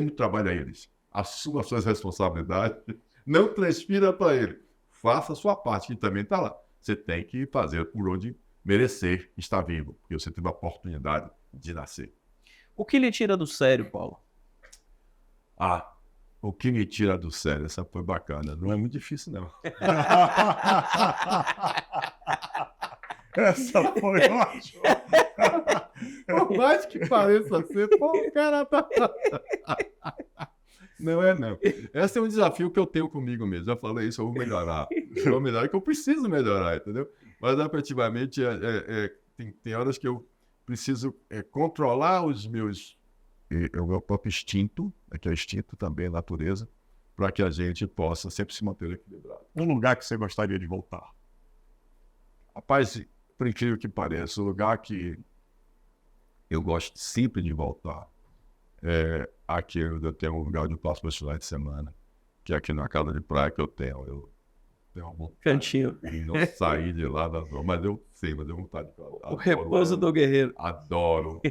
muito trabalho a eles. Assuma suas responsabilidades, não transfira para ele. Faça a sua parte, que também está lá. Você tem que fazer por onde merecer estar vivo, porque você teve a oportunidade de nascer. O que lhe tira do sério, Paulo? O que me tira do sério? Essa foi bacana. Não é muito difícil, não. Essa foi ótima. Por mais que pareça ser, pô, o cara tá... Não é, não. Esse é um desafio que eu tenho comigo mesmo. Já falei isso, eu vou melhorar. Eu vou melhorar, que eu preciso melhorar, entendeu? Mas, efetivamente, tem horas que eu preciso controlar o meu próprio instinto, que é o instinto também, natureza, para que a gente possa sempre se manter equilibrado. Um lugar que você gostaria de voltar? Rapaz, por incrível que pareça, o lugar que eu gosto sempre de voltar aqui eu tenho um lugar onde eu passo meus finais de semana, que é aqui na casa de praia que eu tenho. Eu tenho uma vontade Cantinho. de não sair de lá, mas eu tenho vontade de falar. O repouso do guerreiro. Adoro.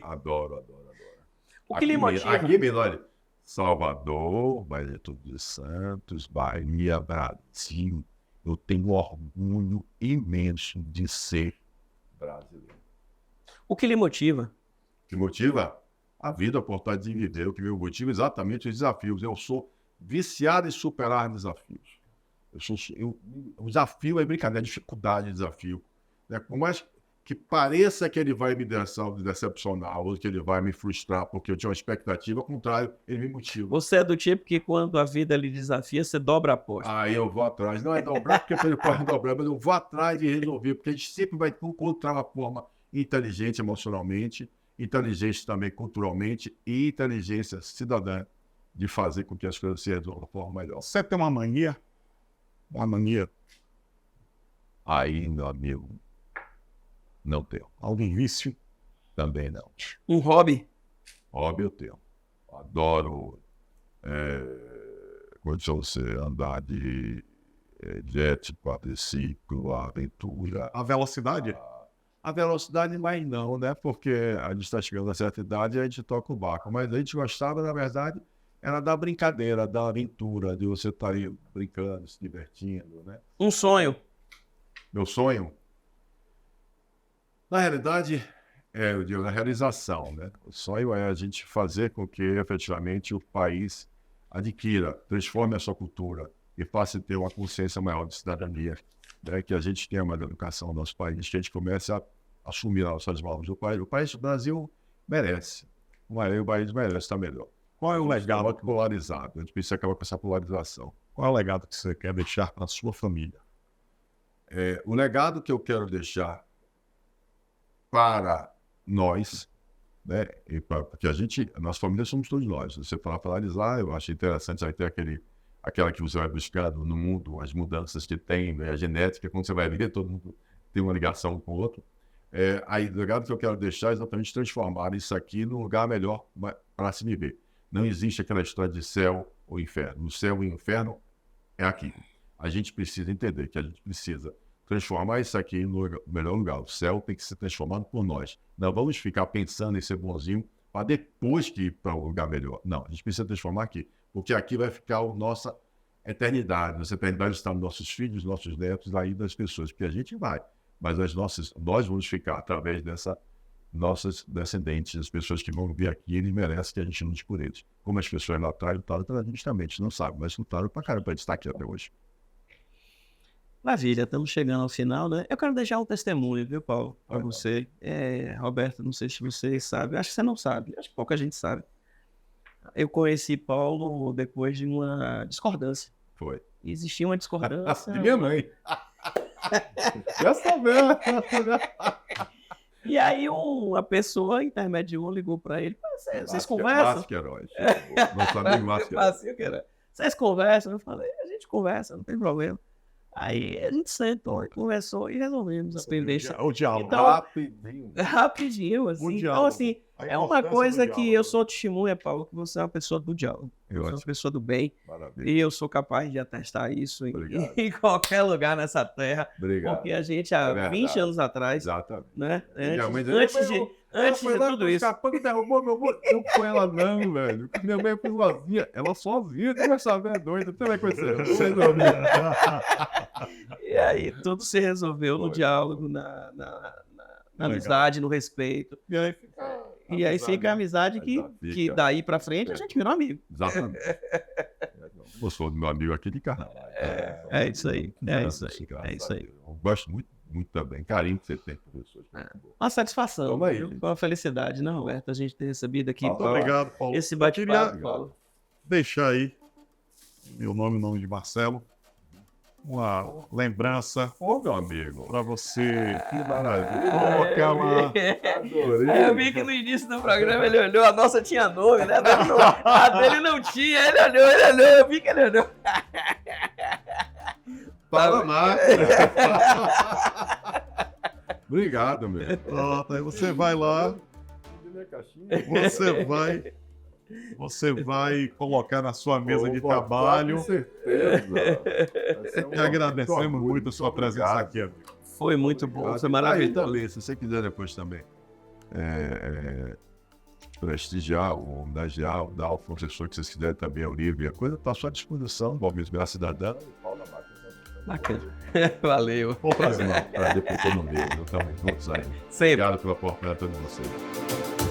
O que lhe motiva? Aqui, olha, Salvador, Barreto dos Santos, Bahia, Brasil. Eu tenho orgulho imenso de ser brasileiro. O que lhe motiva? O que motiva? A vida, a oportunidade de viver. O que me motiva exatamente os desafios. Eu sou viciado em superar desafios. O desafio é brincadeira, dificuldade, desafio. Né? Por mais que pareça que ele vai me decepcionar ou que ele vai me frustrar porque eu tinha uma expectativa, ao contrário, ele me motiva. Você é do tipo que quando a vida lhe desafia, você dobra a aposta. Aí eu vou atrás. Não é dobrar porque ele pode dobrar, mas eu vou atrás de resolver, porque a gente sempre vai encontrar uma forma inteligente emocionalmente, inteligente também culturalmente e inteligência cidadã de fazer com que as coisas se resolvam de uma forma melhor. Você tem uma mania? Uma mania? Aí, meu amigo, não tenho. Algum vício? Também não. Um hobby? Hobby eu tenho. Adoro você andar de jet, quadriciclo, aventura. A velocidade? A velocidade mais não, né? Porque a gente está chegando a certa idade e a gente toca o barco. Mas a gente gostava, na verdade, era da brincadeira, da aventura, de você estar aí brincando, se divertindo, né? Um sonho? Meu sonho? Na realidade, eu digo, a realização, né? O sonho é a gente fazer com que, efetivamente, o país adquira, transforme a sua cultura e faça ter uma consciência maior de cidadania, né? Que a gente tenha uma educação no nosso país, que a gente comece a assumir as nossas mãos. O Brasil merece. O país merece estar melhor. Qual é o legado? Muito polarizado. A gente precisa acabar com essa polarização. Qual é o legado que você quer deixar para a sua família? O legado que eu quero deixar para nós, né? Porque a nossa família somos todos nós. Se você falar polarizar, eu acho interessante, vai ter aquela que você vai buscando no mundo, as mudanças que tem, né? A genética, quando você vai ver, todo mundo tem uma ligação com o outro. Aí, o legado que eu quero deixar é exatamente transformar isso aqui num lugar melhor para se viver. Não existe aquela história de céu ou inferno. O céu e o inferno é aqui. A gente precisa entender que a gente precisa transformar isso aqui no melhor lugar. O céu tem que ser transformado por nós. Não vamos ficar pensando em ser bonzinho para depois que ir para um lugar melhor. Não, a gente precisa transformar aqui. Porque aqui vai ficar a nossa eternidade. Nossa eternidade está nos nossos filhos, nossos netos, aí das pessoas. Porque a gente vai. Mas nós vamos ficar através nossas descendentes, as pessoas que vão vir aqui, eles merecem que a gente lute por eles. Como as pessoas lá atrás lutaram pela gente também, a gente não sabe, mas lutaram pra caramba pra gente estar aqui até hoje. Maravilha, estamos chegando ao final, né? Eu quero deixar um testemunho, viu, Paulo, para você. Roberto, não sei se você sabe, acho que você não sabe, acho que pouca gente sabe. Eu conheci Paulo depois de uma discordância. Foi. Existia uma discordância. Minha mãe. Já sabendo. E aí uma pessoa intermediou, ligou para ele. Vocês conversam? Masqueróis. Nosso amigo Masqueróis. Vocês conversam? Eu falei, a gente conversa, não tem problema. Aí a gente sentou e conversou e resolvemos a pendência. O diálogo. Então, rapidinho, assim. Então, assim, é uma coisa que eu sou testemunha, Paulo, que você é uma pessoa do diálogo. Você é uma pessoa do bem. Maravilha. E eu sou capaz de atestar isso em qualquer lugar nessa terra. Obrigado. Porque a gente, há 20 anos atrás, exatamente. né? Antes de tudo isso. Derrubou meu amor. Eu com ela não, velho. Minha mãe foi sozinha. Ela sozinha. Essa velha é doida. Você vai conhecer. E aí tudo se resolveu no diálogo, na amizade, no respeito. E aí fica a amizade que daí pra frente a gente virou amigo. Exatamente. Eu sou do meu amigo aqui de carnaval. É isso aí. É isso aí. Eu gosto muito, muito também. Carinho que você tem por pessoas. Uma satisfação. Toma aí. Viu? Uma felicidade, né, Roberto? A gente ter recebido aqui Muito obrigado, Paulo. esse Eu bate-papo. queria Paulo. deixar aí meu nome, o nome de Marcelo, uma lembrança Ô, meu amigo. para você. Que maravilha. Colocar lá. Adorei. Eu vi que no início do programa ele olhou, a nossa tinha nome, né? A dele não tinha, ele olhou, eu vi que ele olhou. Fala mais. Obrigado, meu. Pronto, aí você vai lá, você vai colocar na sua mesa de trabalho. Com certeza. E agradecemos muito a sua presença aqui, amigo. Foi muito bom, foi Aí maravilhoso. também, se você quiser depois também prestigiar, ou homenagear, dar ao professor que vocês quiserem também, o livro e a coisa, está à sua disposição, Valmir Bela Cidadã. Bacana. Valeu. Foi um prazer. Prazer por todo mundo. Estamos juntos aí. Sempre. Obrigado pela oportunidade a todos vocês.